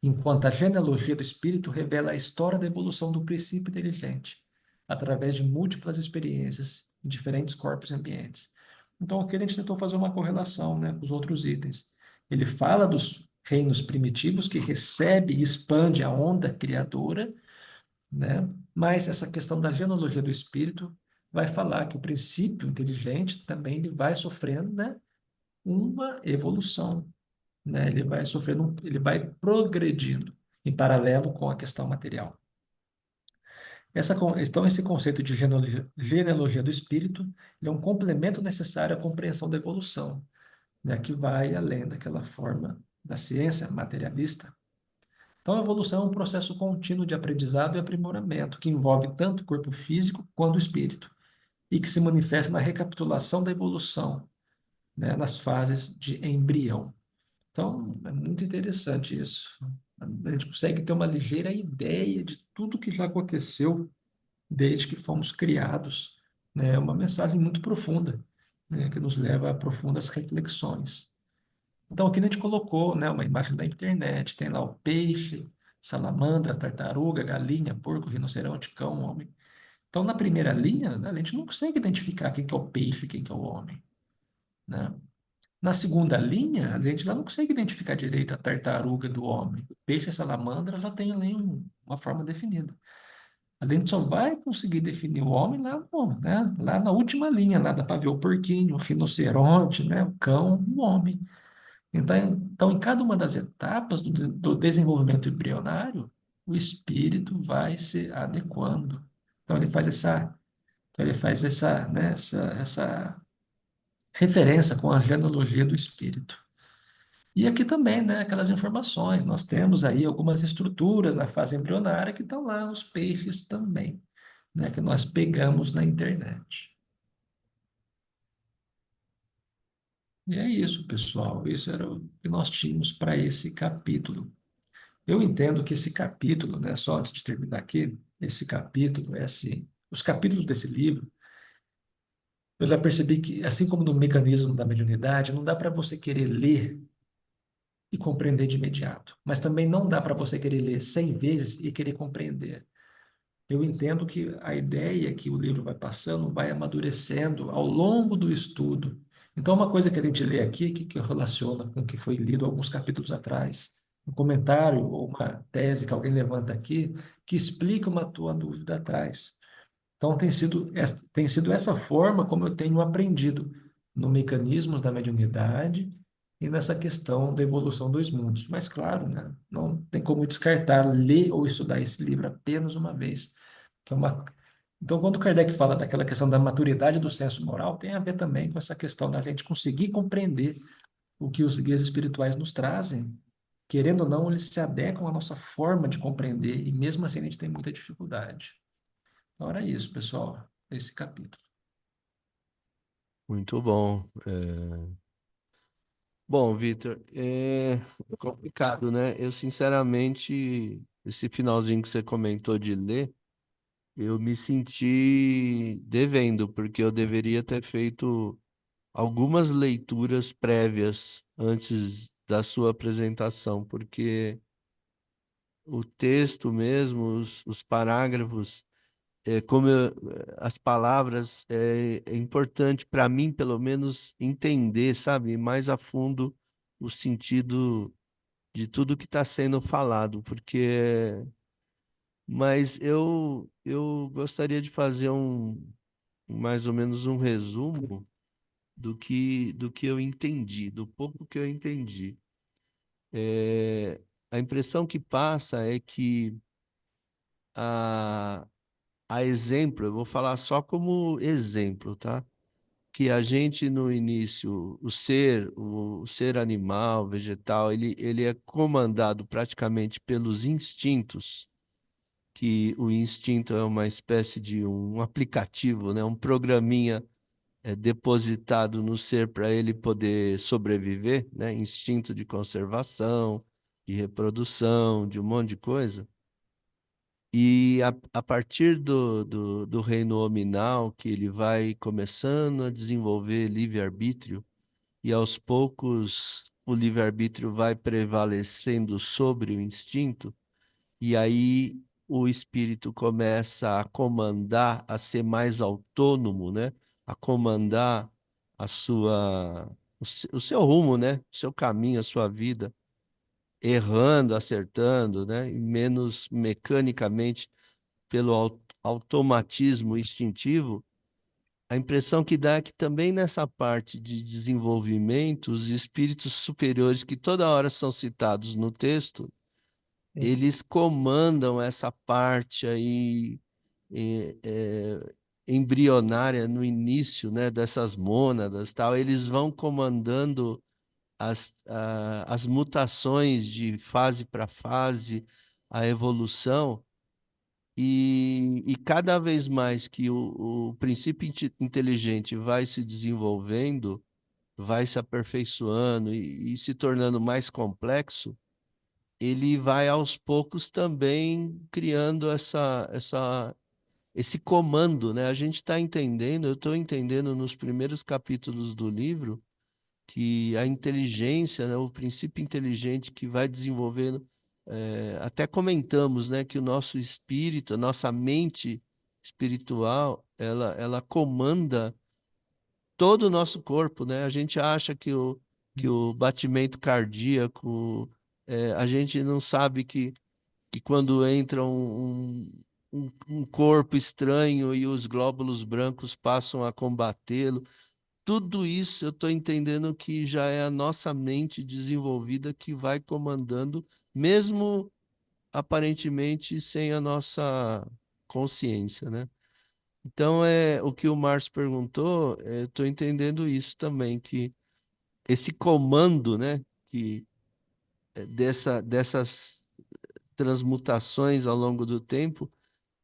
C: enquanto a genealogia do espírito revela a história da evolução do princípio inteligente, através de múltiplas experiências em diferentes corpos e ambientes. Então, aqui a gente tentou fazer uma correlação, né, com os outros itens. Ele fala dos reinos primitivos, que recebe e expande a onda criadora, né? Mas essa questão da genealogia do espírito vai falar que o princípio inteligente também ele vai sofrendo, né, uma evolução, né? Ele vai progredindo em paralelo com a questão material. Então, esse conceito de genealogia do espírito ele é um complemento necessário à compreensão da evolução, né, que vai além daquela forma da ciência materialista. Então, a evolução é um processo contínuo de aprendizado e aprimoramento, que envolve tanto o corpo físico quanto o espírito, e que se manifesta na recapitulação da evolução, né, nas fases de embrião. Então, é muito interessante isso. A gente consegue ter uma ligeira ideia de tudo que já aconteceu desde que fomos criados, né? É uma mensagem muito profunda, né, que nos leva a profundas reflexões. Então, aqui a gente colocou, né, uma imagem da internet, tem lá o peixe, salamandra, tartaruga, galinha, porco, rinoceronte, cão, homem. Então, na primeira linha, né, a gente não consegue identificar quem que é o peixe e quem que é o homem, né? Na segunda linha, a gente já não consegue identificar direito a tartaruga do homem. O peixe e a salamandra já tem ali uma forma definida. A gente só vai conseguir definir o homem lá, né, lá na última linha, lá dá para ver o porquinho, o rinoceronte, né, o cão, o homem. Então, em cada uma das etapas do desenvolvimento embrionário, o espírito vai se adequando. Então, ele faz essa, né, essa referência com a genealogia do espírito. E aqui também, né, aquelas informações. Nós temos aí algumas estruturas na fase embrionária que estão lá nos peixes também, né, que nós pegamos na internet. E é isso, pessoal. Isso era o que nós tínhamos para esse capítulo. Eu entendo que esse capítulo, né, só antes de terminar aqui, esse capítulo é assim, os capítulos desse livro, eu já percebi que, assim como no mecanismo da mediunidade, não dá para você querer ler e compreender de imediato, mas também não dá para você querer ler 100 vezes e querer compreender. Eu entendo que a ideia que o livro vai passando vai amadurecendo ao longo do estudo. Então, uma coisa que a gente lê aqui, que relaciona com o que foi lido alguns capítulos atrás, um comentário ou uma tese que alguém levanta aqui, que explica uma tua dúvida atrás. Então, tem sido essa forma como eu tenho aprendido no Mecanismos da Mediunidade e nessa questão da evolução dos mundos. Mas, claro, né, não tem como descartar ler ou estudar esse livro apenas uma vez. Que é uma... Então, quando Kardec fala daquela questão da maturidade do senso moral, tem a ver também com essa questão da gente conseguir compreender o que os guias espirituais nos trazem. Querendo ou não, eles se adequam à nossa forma de compreender, e mesmo assim a gente tem muita dificuldade. Então, era isso, pessoal, esse capítulo.
B: Muito bom. Bom, Vitor, é complicado, né? Eu, sinceramente, esse finalzinho que você comentou de ler, eu me senti devendo, porque eu deveria ter feito algumas leituras prévias antes da sua apresentação, porque o texto mesmo, os parágrafos, as palavras, é importante para mim, pelo menos, entender, sabe, mais a fundo o sentido de tudo que está sendo falado, porque. Mas eu gostaria de fazer mais ou menos um resumo do que eu entendi, do pouco que eu entendi. É, a impressão que passa é que a, a exemplo, eu vou falar só como exemplo, tá? Que a gente no início, o ser animal, vegetal, ele é comandado praticamente pelos instintos, que o instinto é uma espécie de um aplicativo, né? Um programinha depositado no ser para ele poder sobreviver, né? Instinto de conservação, de reprodução, de um monte de coisa. E a partir do reino hominal, que ele vai começando a desenvolver livre-arbítrio, e aos poucos o livre-arbítrio vai prevalecendo sobre o instinto, e aí o espírito começa a comandar, a ser mais autônomo, né? A comandar o seu rumo, né? O seu caminho, a sua vida, errando, acertando, né? E menos mecanicamente pelo automatismo instintivo. A impressão que dá é que também nessa parte de desenvolvimento, os espíritos superiores que toda hora são citados no texto,
C: Sim.
B: eles comandam essa parte aí embrionária no início, né, dessas mônadas, tal. Eles vão comandando as mutações de fase para fase, a evolução, e cada vez mais que o princípio inteligente vai se desenvolvendo, vai se aperfeiçoando e se tornando mais complexo, ele vai aos poucos também criando esse comando, né? A gente está entendendo, eu estou entendendo nos primeiros capítulos do livro que a inteligência, né, o princípio inteligente que vai desenvolvendo, até comentamos, né, que o nosso espírito, a nossa mente espiritual, ela comanda todo o nosso corpo, né? A gente acha que o batimento cardíaco, a gente não sabe que quando entra um corpo estranho e os glóbulos brancos passam a combatê-lo, tudo isso eu estou entendendo que já é a nossa mente desenvolvida que vai comandando, mesmo aparentemente sem a nossa consciência, né? Então, o que o Márcio perguntou, eu estou entendendo isso também, que esse comando, né, que dessas transmutações ao longo do tempo,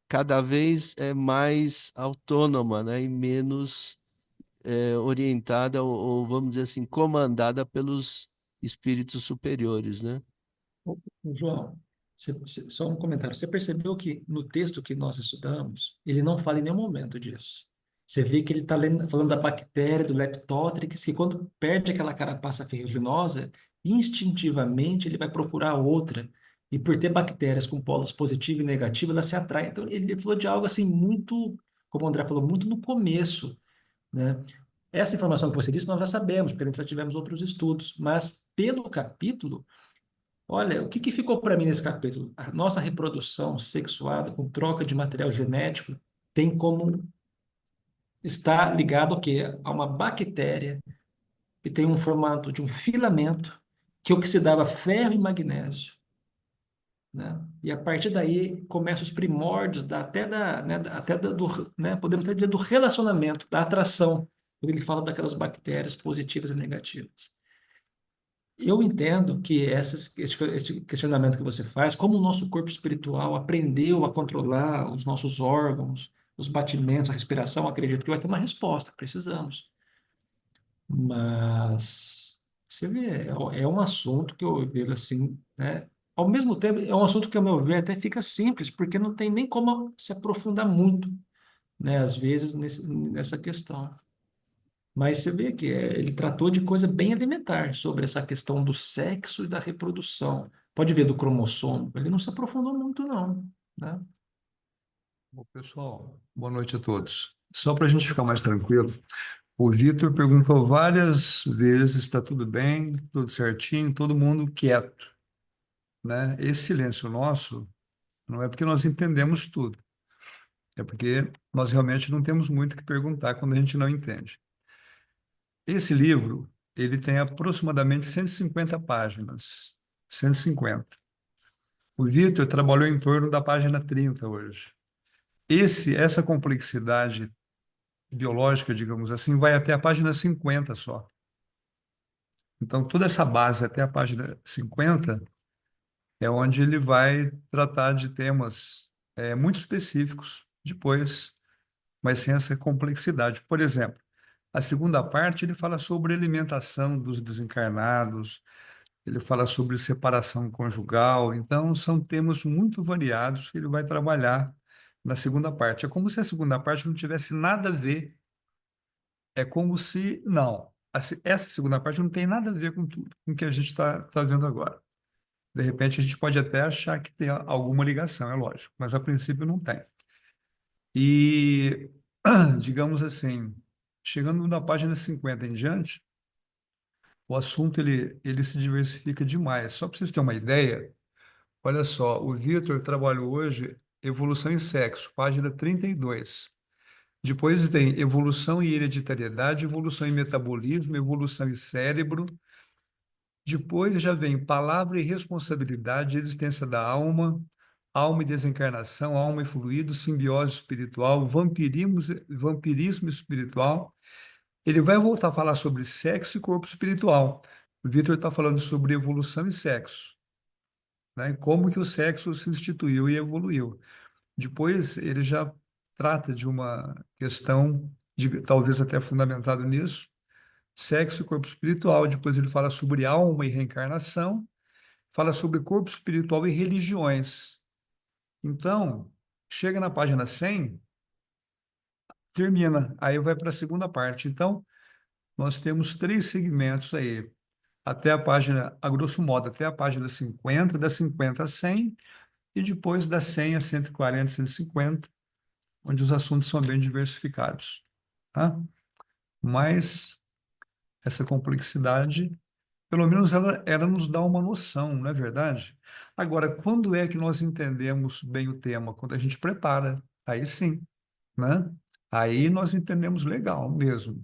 B: cada vez é mais autônoma, né, e menos orientada ou, vamos dizer assim, comandada pelos espíritos superiores, né?
C: João, só um comentário. Você percebeu que no texto que nós estudamos, ele não fala em nenhum momento disso. Você vê que ele está falando da bactéria, do Leptotrix, que quando perde aquela carapaça ferruginosa, instintivamente ele vai procurar outra. E por ter bactérias com polos positivo e negativo, ela se atrai. Então, ele falou de algo assim muito, como o André falou, muito no começo, né? Essa informação que você disse nós já sabemos, porque a gente já tivemos outros estudos, mas pelo capítulo, olha, o que que ficou para mim nesse capítulo? A nossa reprodução sexuada com troca de material genético tem como estar ligado ao quê? A uma bactéria e tem um formato de um filamento que oxidava ferro e magnésio, né? E a partir daí começam os primórdios podemos até dizer do relacionamento, da atração, quando ele fala daquelas bactérias positivas e negativas. Eu entendo que esse questionamento que você faz, como o nosso corpo espiritual aprendeu a controlar os nossos órgãos, os batimentos, a respiração, acredito que vai ter uma resposta, precisamos. Mas você vê, é um assunto que eu vejo assim, né? Ao mesmo tempo, é um assunto que, ao meu ver, até fica simples, porque não tem nem como se aprofundar muito, né? Às vezes, nessa questão. Mas você vê que ele tratou de coisa bem elementar sobre essa questão do sexo e da reprodução. Pode ver do cromossomo, ele não se aprofundou muito, não, né?
F: Bom, pessoal, boa noite a todos. Só para a gente ficar mais tranquilo, o Vitor perguntou várias vezes, está tudo bem, tudo certinho, todo mundo quieto, né? Esse silêncio nosso não é porque nós entendemos tudo, é porque nós realmente não temos muito o que perguntar quando a gente não entende. Esse livro, ele tem aproximadamente 150 páginas, 150. O Vitor trabalhou em torno da página 30 hoje. Essa complexidade biológica, digamos assim, vai até a página 50 só. Então, toda essa base até a página 50 é onde ele vai tratar de temas muito específicos depois, mas sem essa complexidade. Por exemplo, a segunda parte ele fala sobre alimentação dos desencarnados, ele fala sobre separação conjugal, então são temas muito variados que ele vai trabalhar na segunda parte. É como se a segunda parte não tivesse nada a ver, é como se, não, essa segunda parte não tem nada a ver com tudo, com o que a gente está vendo agora. De repente a gente pode até achar que tem alguma ligação, é lógico, mas a princípio não tem. E, digamos assim, chegando na página 50 em diante, o assunto ele se diversifica demais. Só para vocês terem uma ideia, olha só, o Vitor trabalhou hoje Evolução em Sexo, página 32. Depois tem Evolução e Hereditariedade, Evolução e Metabolismo, Evolução e Cérebro. Depois já vem Palavra e Responsabilidade, Existência da Alma, Alma e Desencarnação, Alma e Fluido, Simbiose Espiritual, Vampirismo Espiritual. Ele vai voltar a falar sobre sexo e corpo espiritual. O Vitor está falando sobre evolução e sexo, né? Como que o sexo se instituiu e evoluiu. Depois ele já trata de uma questão, talvez até fundamentado nisso, sexo e corpo espiritual. Depois ele fala sobre alma e reencarnação, fala sobre corpo espiritual e religiões. Então, chega na página 100, termina, aí vai para a segunda parte. Então, nós temos 3 segmentos aí, até a página, a grosso modo, até a página 50, da 50 a 100, e depois da 100 a 140, 150, onde os assuntos são bem diversificados, tá? Mas essa complexidade, pelo menos ela nos dá uma noção, não é verdade? Agora, quando é que nós entendemos bem o tema? Quando a gente prepara, aí sim, né? Aí nós entendemos legal mesmo.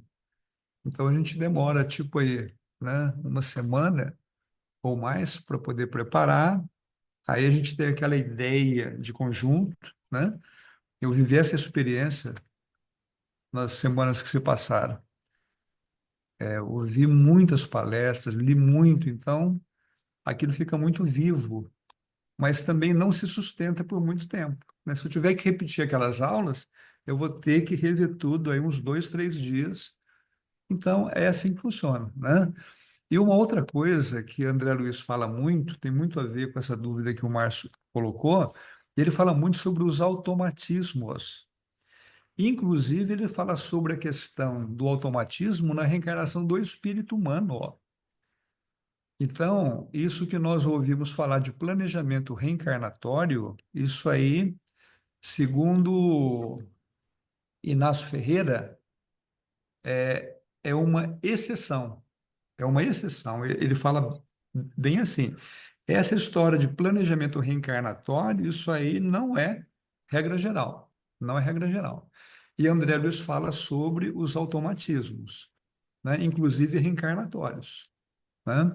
F: Então a gente demora tipo aí, né, uma semana ou mais para poder preparar. Aí a gente tem aquela ideia de conjunto, né? Eu vivi essa experiência nas semanas que se passaram. Eu ouvi muitas palestras, li muito, então aquilo fica muito vivo, mas também não se sustenta por muito tempo, né? Se eu tiver que repetir aquelas aulas, eu vou ter que rever tudo aí uns 2, 3 dias. Então é assim que funciona, né? E uma outra coisa que André Luiz fala muito, tem muito a ver com essa dúvida que o Márcio colocou, ele fala muito sobre os automatismos. Inclusive, ele fala sobre a questão do automatismo na reencarnação do espírito humano. Ó. Então, isso que nós ouvimos falar de planejamento reencarnatório, isso aí, segundo Inácio Ferreira, é uma exceção. É uma exceção. Ele fala bem assim: essa história de planejamento reencarnatório, isso aí não é regra geral. Não é regra geral. E André Luiz fala sobre os automatismos. né? Inclusive reencarnatórios, né?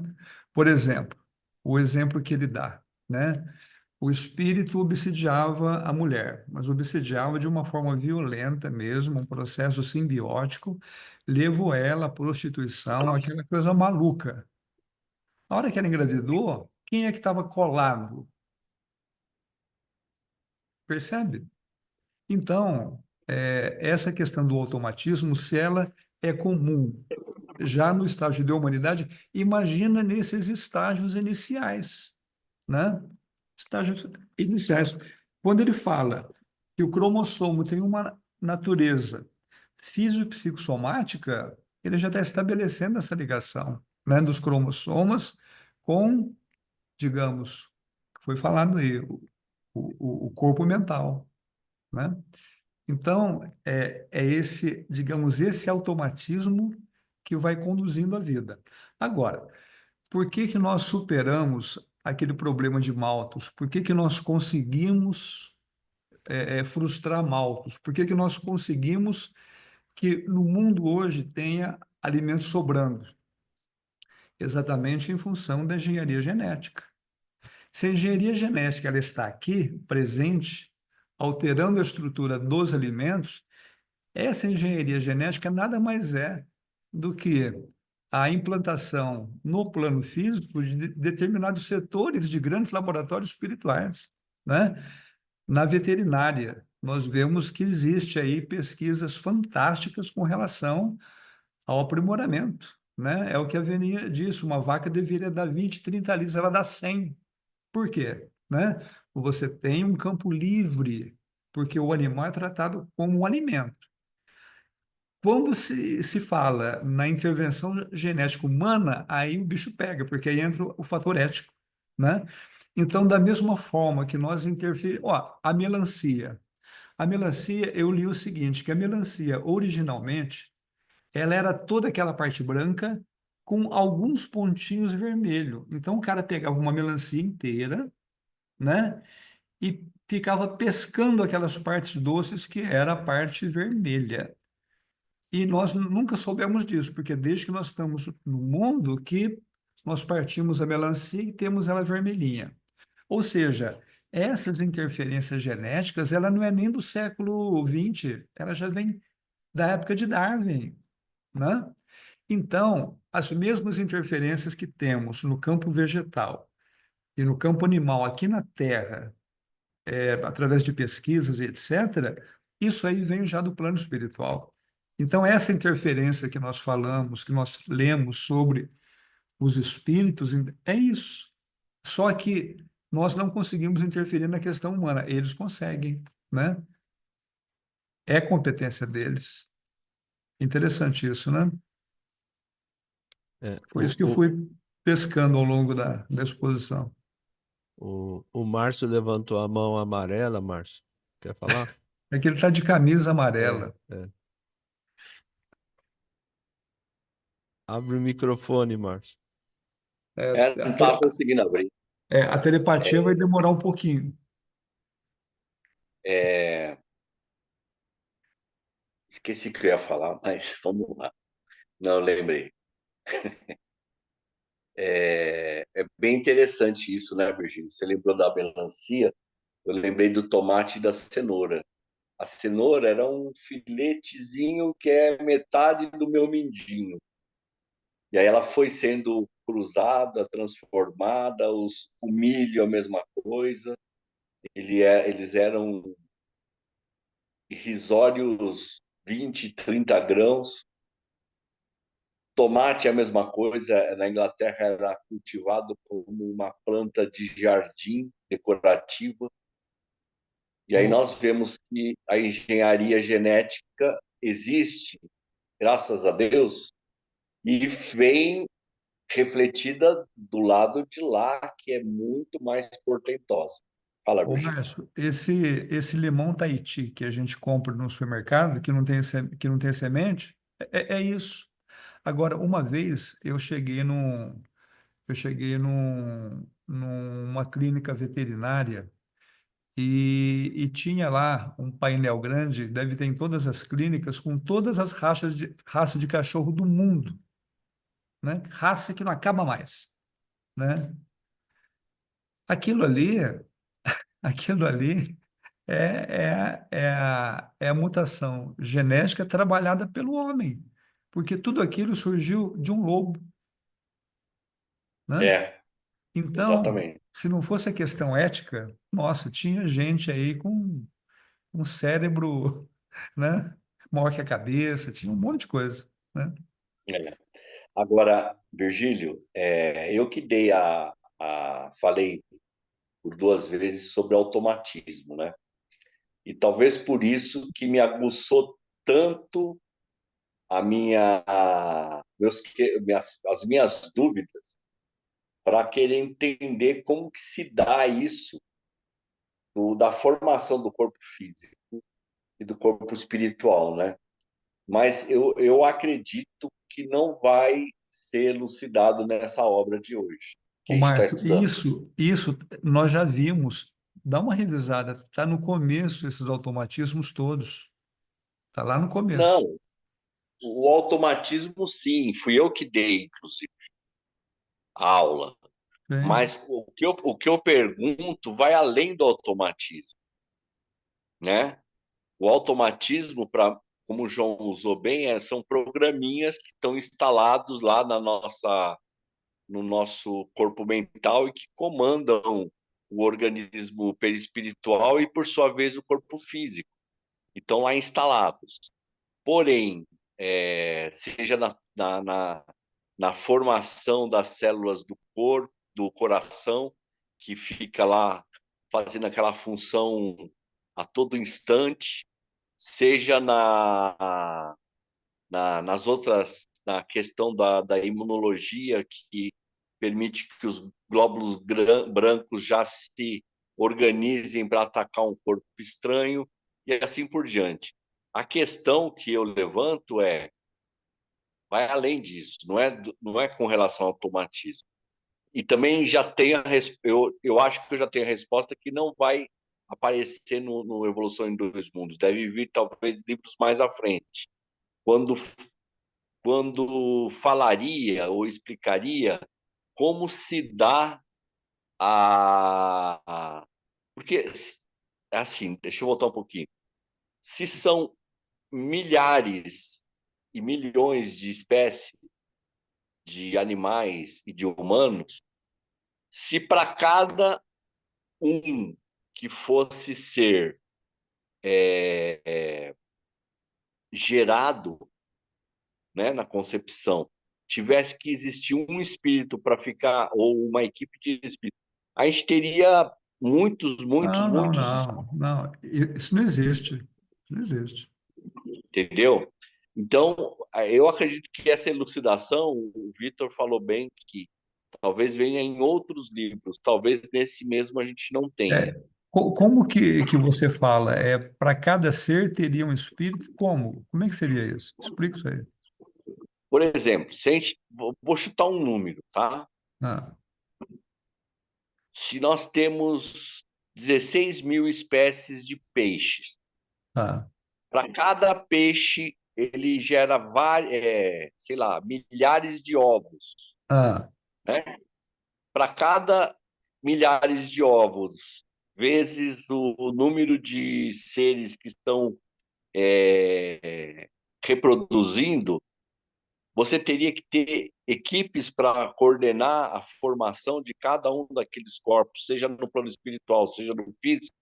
F: Por exemplo, o exemplo que ele dá, né? O espírito obsidiava a mulher, mas obsidiava de uma forma violenta mesmo, um processo simbiótico, levou ela à prostituição, aquela coisa maluca. A hora que ela engravidou, quem é que estava colado? Percebe? Então, essa questão do automatismo, se ela é comum já no estágio de humanidade, imagina nesses estágios iniciais, né? Estágios iniciais. Quando ele fala que o cromossomo tem uma natureza fisiopsicossomática, ele já está estabelecendo essa ligação, né, dos cromossomas com, digamos, que foi falado aí, o corpo mental, né? Então, é esse, digamos, esse automatismo que vai conduzindo a vida. Agora, por que que nós superamos aquele problema de Malthus? Por que que nós conseguimos frustrar Malthus? Por que que nós conseguimos que no mundo hoje tenha alimentos sobrando? Exatamente em função da engenharia genética. Se a engenharia genética ela está aqui, presente, alterando a estrutura dos alimentos, essa engenharia genética nada mais é do que a implantação no plano físico de determinados setores de grandes laboratórios espirituais, né? Na veterinária, nós vemos que existe aí pesquisas fantásticas com relação ao aprimoramento, né? É o que a Venia disse, uma vaca deveria dar 20, 30 litros, ela dá 100. Por quê? Né? Você tem um campo livre, porque o animal é tratado como um alimento. Quando se fala na intervenção genética humana, aí o bicho pega, porque aí entra o fator ético, né? Então, da mesma forma que nós interferimos... Ó, a melancia. A melancia, eu li o seguinte, que a melancia, originalmente, ela era toda aquela parte branca com alguns pontinhos vermelhos. Então, o cara pegava uma melancia inteira, né? E ficava pescando aquelas partes doces que era a parte vermelha. E nós nunca soubemos disso, porque desde que nós estamos no mundo que nós partimos a melancia e temos ela vermelhinha. Ou seja, essas interferências genéticas, ela não é nem do século XX, ela já vem da época de Darwin, né? Então, as mesmas interferências que temos no campo vegetal e no campo animal aqui na Terra, através de pesquisas e etc., isso aí vem já do plano espiritual. Então, essa interferência que nós falamos, que nós lemos sobre os espíritos, é isso. Só que nós não conseguimos interferir na questão humana, eles conseguem, né? É competência deles. Interessante isso, né?
B: É,
F: Foi isso que eu fui pescando ao longo da exposição.
B: o Márcio levantou a mão amarela, Márcio. Quer falar?
F: É que ele está de camisa
B: É,
F: amarela.
B: é. Abre o microfone, Márcio.
F: É,
A: Não estava conseguindo abrir.
F: a telepatia vai demorar um pouquinho.
A: É, esqueci o que eu ia falar, mas vamos lá. Não, lembrei. É bem interessante isso, né, Virgínia? Você lembrou da melancia, eu lembrei do tomate e da cenoura. A cenoura era um filetezinho que é metade do meu mindinho. E aí ela foi sendo cruzada, transformada, o milho a mesma coisa. Eles eram irrisórios 20, 30 grãos. Tomate é a mesma coisa. Na Inglaterra era cultivado como uma planta de jardim decorativa. E aí nós vemos que a engenharia genética existe, graças a Deus, e vem refletida do lado de lá, que é muito mais portentosa. Fala,
F: Ô,
A: Virgínia.
F: Márcio, esse limão Tahiti que a gente compra no supermercado, que não tem semente, é isso. Agora, uma vez eu cheguei numa clínica veterinária e tinha lá um painel grande, deve ter em todas as clínicas, com todas as raças de cachorro do mundo, né? Raça que não acaba mais, né? Aquilo ali, aquilo ali é a mutação genética trabalhada pelo homem, porque tudo aquilo surgiu de um lobo, né?
A: É,
F: Então,
A: exatamente.
F: se não fosse a questão ética, nossa, tinha gente aí com um cérebro, né, maior que a cabeça, tinha um monte de coisa, né?
A: É. Agora, Virgílio, eu que falei por 2 vezes sobre automatismo, né? E talvez por isso que me aguçou tanto as minhas dúvidas para querer entender como que se dá isso da formação do corpo físico e do corpo espiritual, né? Mas eu acredito que não vai ser elucidado nessa obra de hoje, que
F: Ô
A: a gente está
F: Marco,
A: estudando.
F: isso nós já vimos. Dá uma revisada, está no começo esses automatismos todos. Está lá no começo.
A: Não, o automatismo, sim, fui eu que dei, inclusive, a aula.
F: Bem,
A: Mas o que eu pergunto vai além do automatismo, né? O automatismo, como o João usou bem, são programinhas que estão instalados lá no nosso corpo mental e que comandam o organismo perispiritual e, por sua vez, o corpo físico. E estão lá instalados. Porém, seja na formação das células do corpo, do coração, que fica lá fazendo aquela função a todo instante, seja nas outras, na questão da imunologia, que permite que os glóbulos brancos já se organizem para atacar um corpo estranho, e assim por diante. A questão que eu levanto vai além disso, não é com relação ao automatismo. E também já tem eu acho que eu já tenho a resposta que não vai aparecer no Evolução em Dois Mundos. Deve vir, talvez, livros mais à frente. Quando, quando falaria ou explicaria como se dá porque, assim, deixa eu voltar um pouquinho. Se são milhares e milhões de espécies de animais e de humanos, se para cada um que fosse ser gerado, né, na concepção, tivesse que existir um espírito para ficar, ou uma equipe de espíritos, a gente teria muitos, muitos,
F: não, não,
A: muitos,
F: não, não. Isso não existe. Isso não existe.
A: entendeu? Então, eu acredito que essa elucidação, o Vitor falou bem que talvez venha em outros livros, talvez nesse mesmo a gente não tenha.
F: É, como que você fala? Para cada ser teria um espírito? Como? Como é que seria isso? Explica isso aí.
A: Por exemplo, se a gente, vou chutar um número, tá?
F: Ah,
A: Se nós temos 16 mil espécies de peixes,
F: tá.
A: para cada peixe ele gera sei lá, milhares de ovos,
F: Ah,
A: né? Para cada milhares de ovos vezes o número de seres que estão reproduzindo, você teria que ter equipes para coordenar a formação de cada um daqueles corpos, seja no plano espiritual, seja no físico.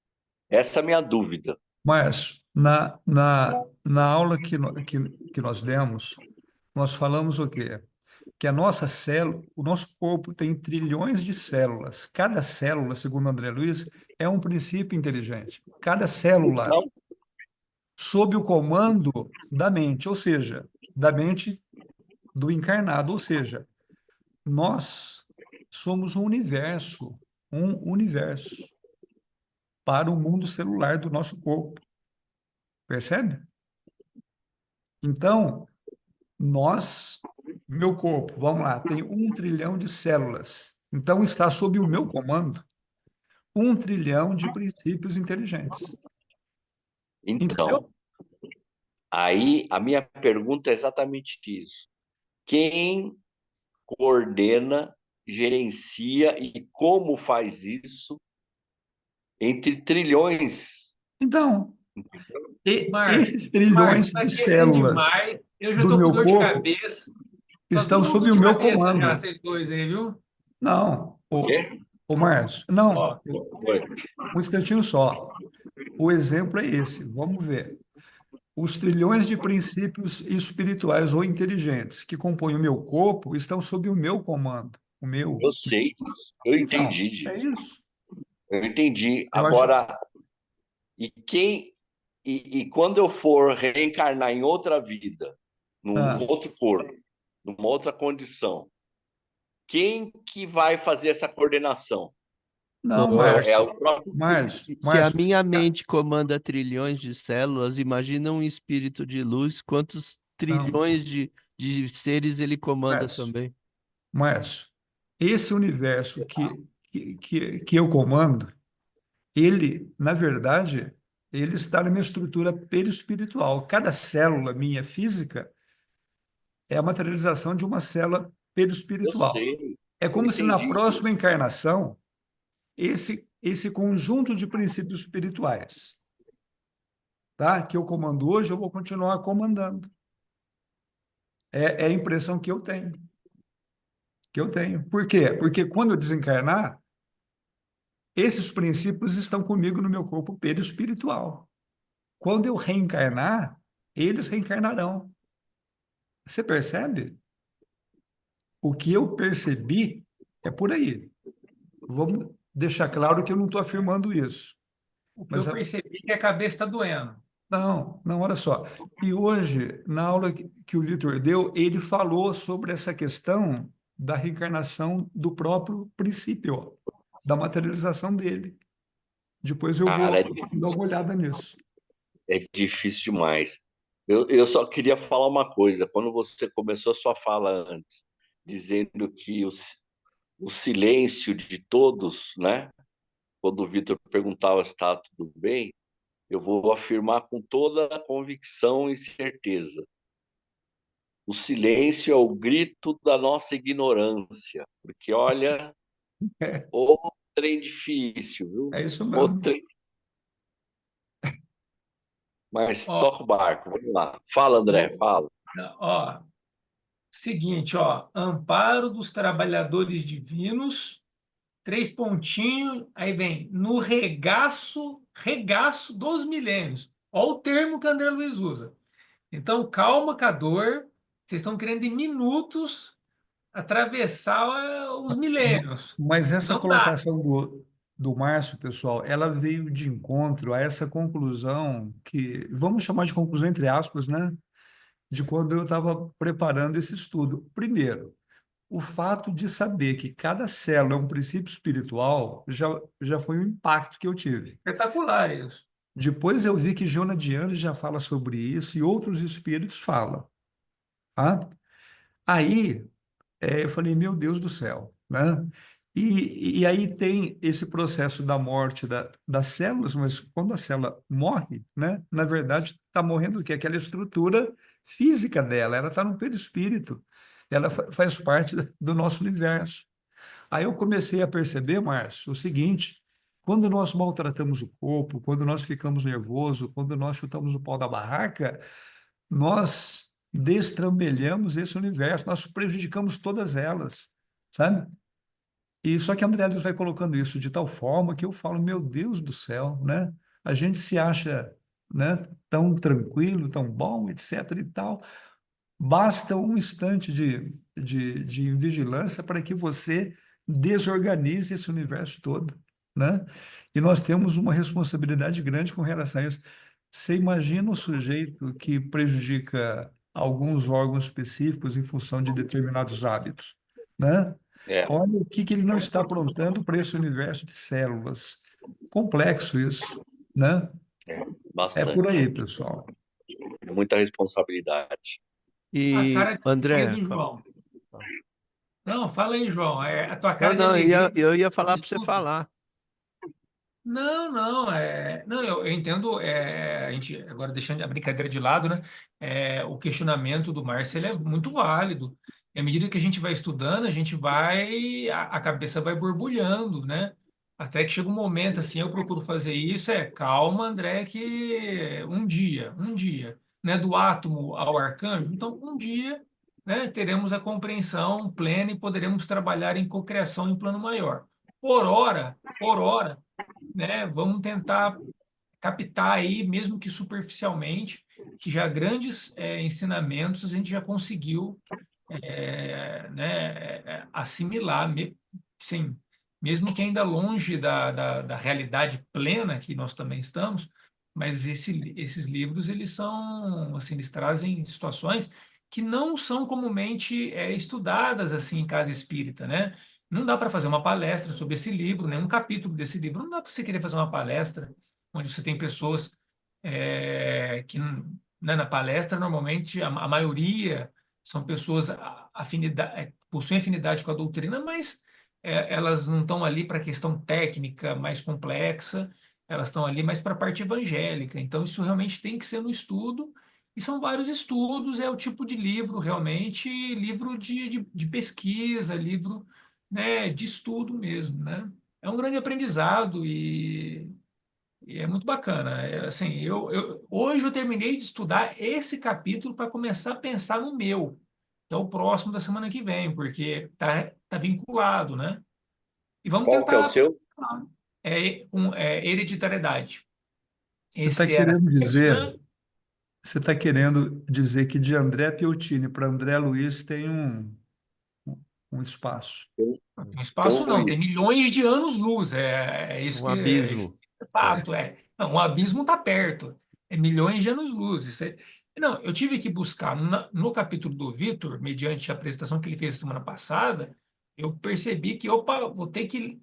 A: Essa é a minha dúvida.
F: mas na aula que nós demos, nós falamos o quê? Que a nossa célula, o nosso corpo tem trilhões de células. Cada célula, segundo André Luiz, é um princípio inteligente. Cada célula
A: Então,
F: sob o comando da mente, ou seja, da mente do encarnado, ou seja, nós somos um universo para o mundo celular do nosso corpo. Percebe? Então, meu corpo, vamos lá, tem 1 trilhão de células. Então, está sob o meu comando. 1 trilhão de princípios inteligentes. Entendeu?
A: Então, aí a minha pergunta é exatamente isso. Quem coordena, gerencia e como faz isso entre trilhões?
F: Então,
D: Márcio,
F: esses trilhões
D: tá
F: de
D: querendo
F: células
D: demais. Eu já
F: do
D: tô com
F: meu
D: dor de
F: corpo
D: cabeça. Tá
F: estão
D: todo mundo com
F: sob
D: dor
F: o
D: de
F: meu
D: cabeça já,
F: comando.
D: vocês dois aí, viu?
F: Não,
A: O quê?
F: o Márcio, não,
D: Ó,
A: Oi.
F: um instantinho só. O exemplo é esse, vamos ver. Os trilhões de princípios espirituais ou inteligentes que compõem o meu corpo estão sob o meu comando. O meu.
A: Eu sei disso. Eu
F: Então,
A: entendi
F: é
A: disso.
F: isso.
A: Eu entendi.
F: Eu acho.
A: Agora, e quem e quando eu for reencarnar em outra vida, num
F: Ah,
A: outro corpo, numa outra condição, quem que vai fazer essa coordenação?
F: não,
A: É
B: Márcio,
A: o próprio espírito.
B: se a
F: Márcio,
B: minha mente comanda trilhões de células, imagina um espírito de luz, quantos
F: não,
B: trilhões de seres ele comanda
F: Márcio,
B: também?
F: Márcio, esse universo que eu comando, ele, na verdade, ele está na minha estrutura perispiritual. Cada célula minha física é a materialização de uma célula
A: Eu
F: perispiritual.
A: sei,
F: É
A: eu
F: como se na
A: entendi
F: próxima
A: disso.
F: encarnação, esse conjunto de princípios espirituais, tá? Que eu comando hoje, eu vou continuar comandando. É a impressão que eu tenho. Que eu tenho. Por quê? Porque quando eu desencarnar, esses princípios estão comigo no meu corpo perispiritual. Quando eu reencarnar, eles reencarnarão. Você percebe? O que eu percebi é por aí. Vamos deixar claro que eu não estou afirmando isso.
D: o que eu
F: Mas
D: percebi é que a cabeça está doendo.
F: não, não, olha só. E hoje, na aula que o Vitor deu, ele falou sobre essa questão da reencarnação do próprio princípio, da materialização dele. Depois eu
A: Cara,
F: vou dar uma olhada nisso.
A: é difícil demais. Eu só queria falar uma coisa. Quando você começou a sua fala antes, dizendo que o silêncio de todos, né? Quando o Vitor perguntava se estava tudo bem, eu vou afirmar com toda a convicção e certeza. O silêncio é o grito da nossa ignorância, porque olha, o trem difícil, viu?
F: É isso
A: O
F: mesmo.
A: trem... Mas
D: Ó,
A: toca o barco, vamos lá. Fala, André, fala.
D: ó, seguinte, ó, amparo dos trabalhadores divinos, três pontinhos, aí vem no regaço dos milênios. Ó o termo que André Luiz usa. Então, calma com a dor, vocês estão querendo em minutos atravessar os milênios.
F: Mas essa
D: Não dá.
F: colocação do Márcio, pessoal, ela veio de encontro a essa conclusão que, vamos chamar de conclusão entre aspas, né? De quando eu estava preparando esse estudo. Primeiro, o fato de saber que cada célula é um princípio espiritual já foi um impacto que eu tive.
D: Espetacular isso.
F: Depois eu vi que Joana de Anjos já fala sobre isso e outros espíritos falam, tá? Aí eu falei, meu Deus do céu, né? E aí tem esse processo da morte das células, mas quando a célula morre, né? Na verdade, está morrendo o quê? Aquela estrutura física dela, ela está no perispírito, ela faz parte do nosso universo. Aí eu comecei a perceber, Márcio, o seguinte: quando nós maltratamos o corpo, quando nós ficamos nervosos, quando nós chutamos o pau da barraca, nós destrambelhamos esse universo, nós prejudicamos todas elas, sabe? E só que a André Luiz vai colocando isso de tal forma que eu falo, meu Deus do céu, né? A gente se acha, né, tão tranquilo, tão bom, etc e tal. Basta um instante de vigilância para que você desorganize esse universo todo, né? E nós temos uma responsabilidade grande com relação a isso. Você imagina o sujeito que prejudica alguns órgãos específicos em função de determinados hábitos, né?
A: É,
F: Olha o que ele não está aprontando para esse universo de células. Complexo isso, né? É por
A: bastante.
F: aí, pessoal.
A: Muita responsabilidade.
D: A
B: E
D: cara de feio
B: André,
D: do João. Não, fala aí, João. A tua
B: não,
D: cara de
B: não,
D: alegria.
B: eu ia falar para você falar.
D: Não, não, não, eu entendo, a gente, agora deixando a brincadeira de lado, né, o questionamento do Márcio, ele é muito válido, e à medida que a gente vai estudando, a gente vai, a cabeça vai borbulhando, né, até que chega um momento, assim, eu procuro fazer isso, calma, André, que um dia, né, do átomo ao arcanjo, então um dia, né, teremos a compreensão plena e poderemos trabalhar em cocriação em plano maior. Por hora, né? Vamos tentar captar aí, mesmo que superficialmente, que já grandes ensinamentos a gente já conseguiu assimilar, sim, mesmo que ainda longe da realidade plena que nós também estamos, mas esses livros, eles são, assim, eles trazem situações que não são comumente estudadas assim em casa espírita, né? Não dá para fazer uma palestra sobre esse livro, nenhum capítulo desse livro. Não dá para você querer fazer uma palestra onde você tem pessoas que, né, na palestra, normalmente, a maioria são pessoas possuem afinidade com a doutrina, mas elas não estão ali para a questão técnica mais complexa, elas estão ali mais para a parte evangélica. Então, isso realmente tem que ser no estudo, e são vários estudos, é o tipo de livro, realmente, livro de pesquisa, livro, né, de estudo mesmo, né? É um grande aprendizado e é muito bacana. Assim, hoje eu terminei de estudar esse capítulo para começar a pensar no meu, que é o próximo da semana que vem, porque tá vinculado, né? E vamos
A: Qual que é o
D: tentar.
A: seu?
D: Hereditariedade.
F: Você está
D: Esse era
F: querendo
D: isso,
F: dizer,
D: né?
F: você está querendo dizer que de André Piotini para André Luiz tem um espaço.
D: Não tem
A: Tem
D: espaço,
A: um
D: não, tem
A: risco.
D: milhões de anos-luz.
B: Um
D: Isso
B: abismo.
D: é fato. Não, o abismo está perto. É milhões de anos-luz. Não, eu tive que buscar no capítulo do Vitor, mediante a apresentação que ele fez semana passada, eu percebi que, opa, vou ter que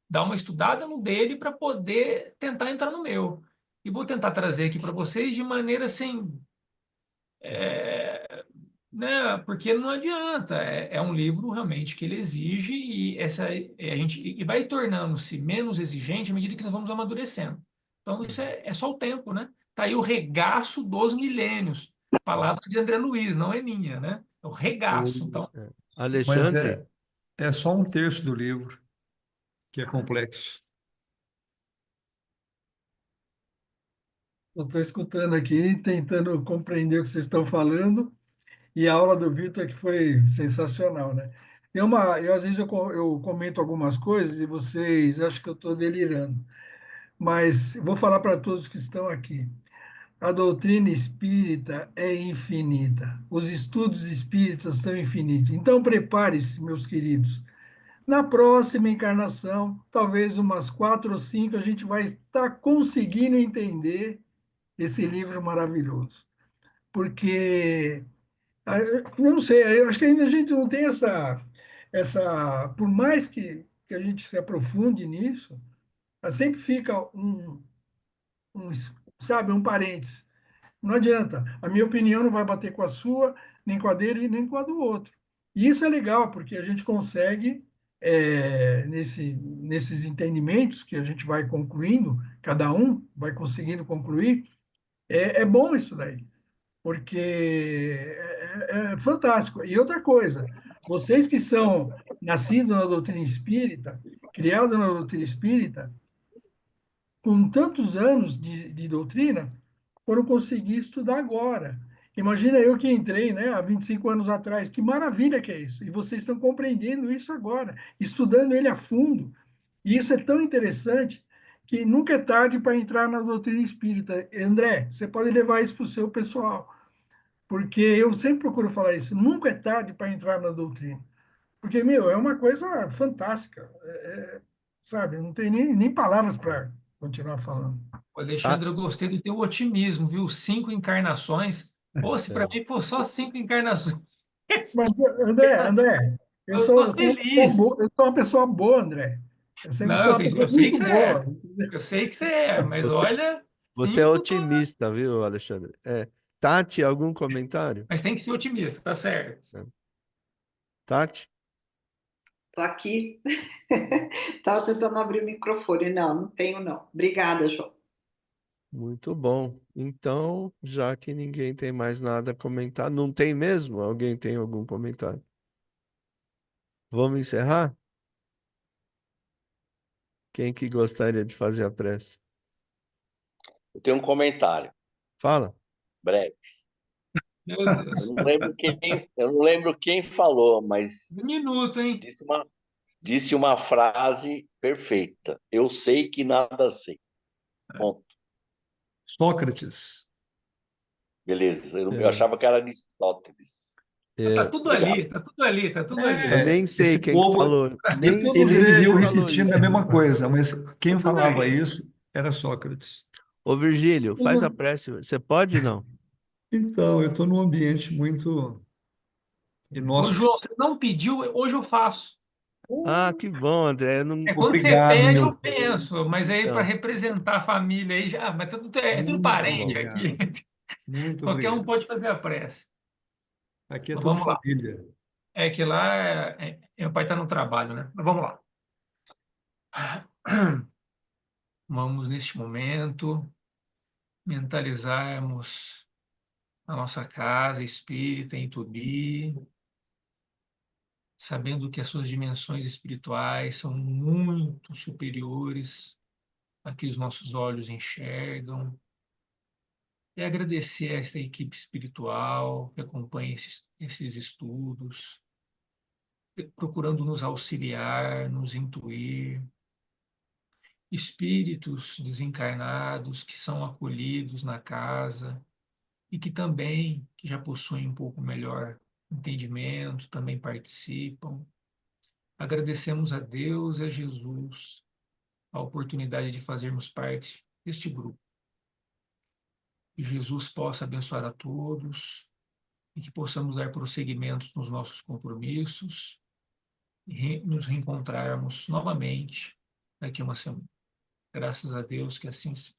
D: dar uma estudada no dele para poder tentar entrar no meu. E vou tentar trazer aqui para vocês de maneira assim, né? Porque não adianta. É um livro realmente que ele exige e a gente e vai tornando-se menos exigente à medida que nós vamos amadurecendo. Então isso é só o tempo, né? Tá aí o regaço dos milênios. Palavra de André Luiz, não é minha, né? É o regaço. Então,
B: É.
F: Mas
B: Alexandre,
F: é só um terço do livro que é complexo.
G: Eu estou escutando aqui, tentando compreender o que vocês estão falando, e a aula do Vitor que foi sensacional, né? Às vezes eu comento algumas coisas e vocês acham que eu estou delirando, mas eu vou falar para todos que estão aqui. A doutrina espírita é infinita, os estudos espíritas são infinitos. Então prepare-se, meus queridos. Na próxima encarnação, talvez umas 4 ou 5, a gente vai estar conseguindo entender esse livro maravilhoso. Porque, eu não sei, eu acho que ainda a gente não tem por mais que a gente se aprofunde nisso, sempre fica um, sabe, um parênteses. Não adianta, a minha opinião não vai bater com a sua, nem com a dele, e nem com a do outro. E isso é legal, porque a gente consegue, nesses entendimentos que a gente vai concluindo, cada um vai conseguindo concluir, é bom isso daí porque é fantástico. E outra coisa, vocês que são nascidos na doutrina espírita, criados na doutrina espírita, com tantos anos de doutrina, foram conseguir estudar agora. Imagina eu que entrei, né, há 25 anos atrás, que maravilha que é isso. E vocês estão compreendendo isso agora, estudando ele a fundo. E isso é tão interessante que nunca é tarde para entrar na doutrina espírita. André, você pode levar isso para o seu pessoal. Porque eu sempre procuro falar isso, nunca é tarde para entrar na doutrina. Porque, meu, é uma coisa fantástica, sabe? Não tem nem palavras para continuar falando.
B: tá?
D: Alexandre, eu gostei do teu otimismo, viu? 5 encarnações. Ou se para
B: É.
D: mim for só 5 encarnações,
G: Mas, André,
D: eu tô
G: eu sou uma pessoa
D: feliz.
G: boa, eu sou uma pessoa boa, André. Eu sempre
D: Não,
G: fui uma pessoa
D: eu sei que
G: muito
D: você
G: boa.
D: é. Eu sei que você é, mas
B: Você,
D: olha,
B: você é
D: 5
B: otimista, viu, Alexandre? É. Tati, algum comentário?
D: mas tem que ser otimista, tá certo.
B: É. Tati?
E: Estou aqui. Estava tentando abrir o microfone. Não, não tenho, não. Obrigada, João.
B: Muito bom. Então, já que ninguém tem mais nada a comentar, não tem mesmo? Alguém tem algum comentário? Vamos encerrar? Quem que gostaria de fazer a prece?
A: Eu tenho um comentário
B: Fala.
A: breve.
D: Meu
A: Eu
D: Deus.
A: não lembro quem falou, mas
D: Um minuto, hein?
A: disse uma frase perfeita. Eu sei que nada sei. Bom,
F: Sócrates.
A: beleza. Eu
B: É,
A: achava que era Aristóteles.
D: Tá
B: é,
D: tudo ali,
A: Obrigado.
D: tá tudo ali, tá tudo ali.
B: eu nem sei
F: Esse
B: quem que
F: povo,
B: falou, nem
F: ele
B: sei
F: viveu
B: quem falou
F: repetindo a
B: isso.
F: mesma coisa, mas
D: Tá
F: quem
D: tudo
F: falava
D: ali.
F: isso era Sócrates.
B: Ô, Virgílio, faz a prece. Você pode, não?
F: Então, eu estou num ambiente muito
D: Ô,
F: inóspito.
D: João, você não pediu, hoje eu faço.
B: Ah, que bom, André. Eu
D: É
B: não...
D: quando você
F: Obrigado,
D: pede,
F: meu
D: eu
F: filho.
D: penso, mas aí para
B: Então,
D: representar a família aí já, mas é tudo
F: Muito
B: tá
D: parente
B: bom.
D: aqui.
F: obrigado. Muito
D: Qualquer um
F: obrigado.
D: pode fazer a prece.
F: Aqui é
D: Mas
F: tudo
D: vamos lá.
F: família.
D: É que lá meu pai está no trabalho, né? Mas vamos lá. Vamos, neste momento, mentalizarmos a nossa casa espírita em Tubi, sabendo que as suas dimensões espirituais são muito superiores a que os nossos olhos enxergam, e agradecer a esta equipe espiritual que acompanha esses estudos, procurando nos auxiliar, nos intuir, espíritos desencarnados que são acolhidos na casa e que também, que já possuem um pouco melhor entendimento, também participam. Agradecemos a Deus e a Jesus a oportunidade de fazermos parte deste grupo. Que Jesus possa abençoar a todos e que possamos dar prosseguimento nos nossos compromissos e nos reencontrarmos novamente daqui a uma semana. Graças a Deus que assim seja.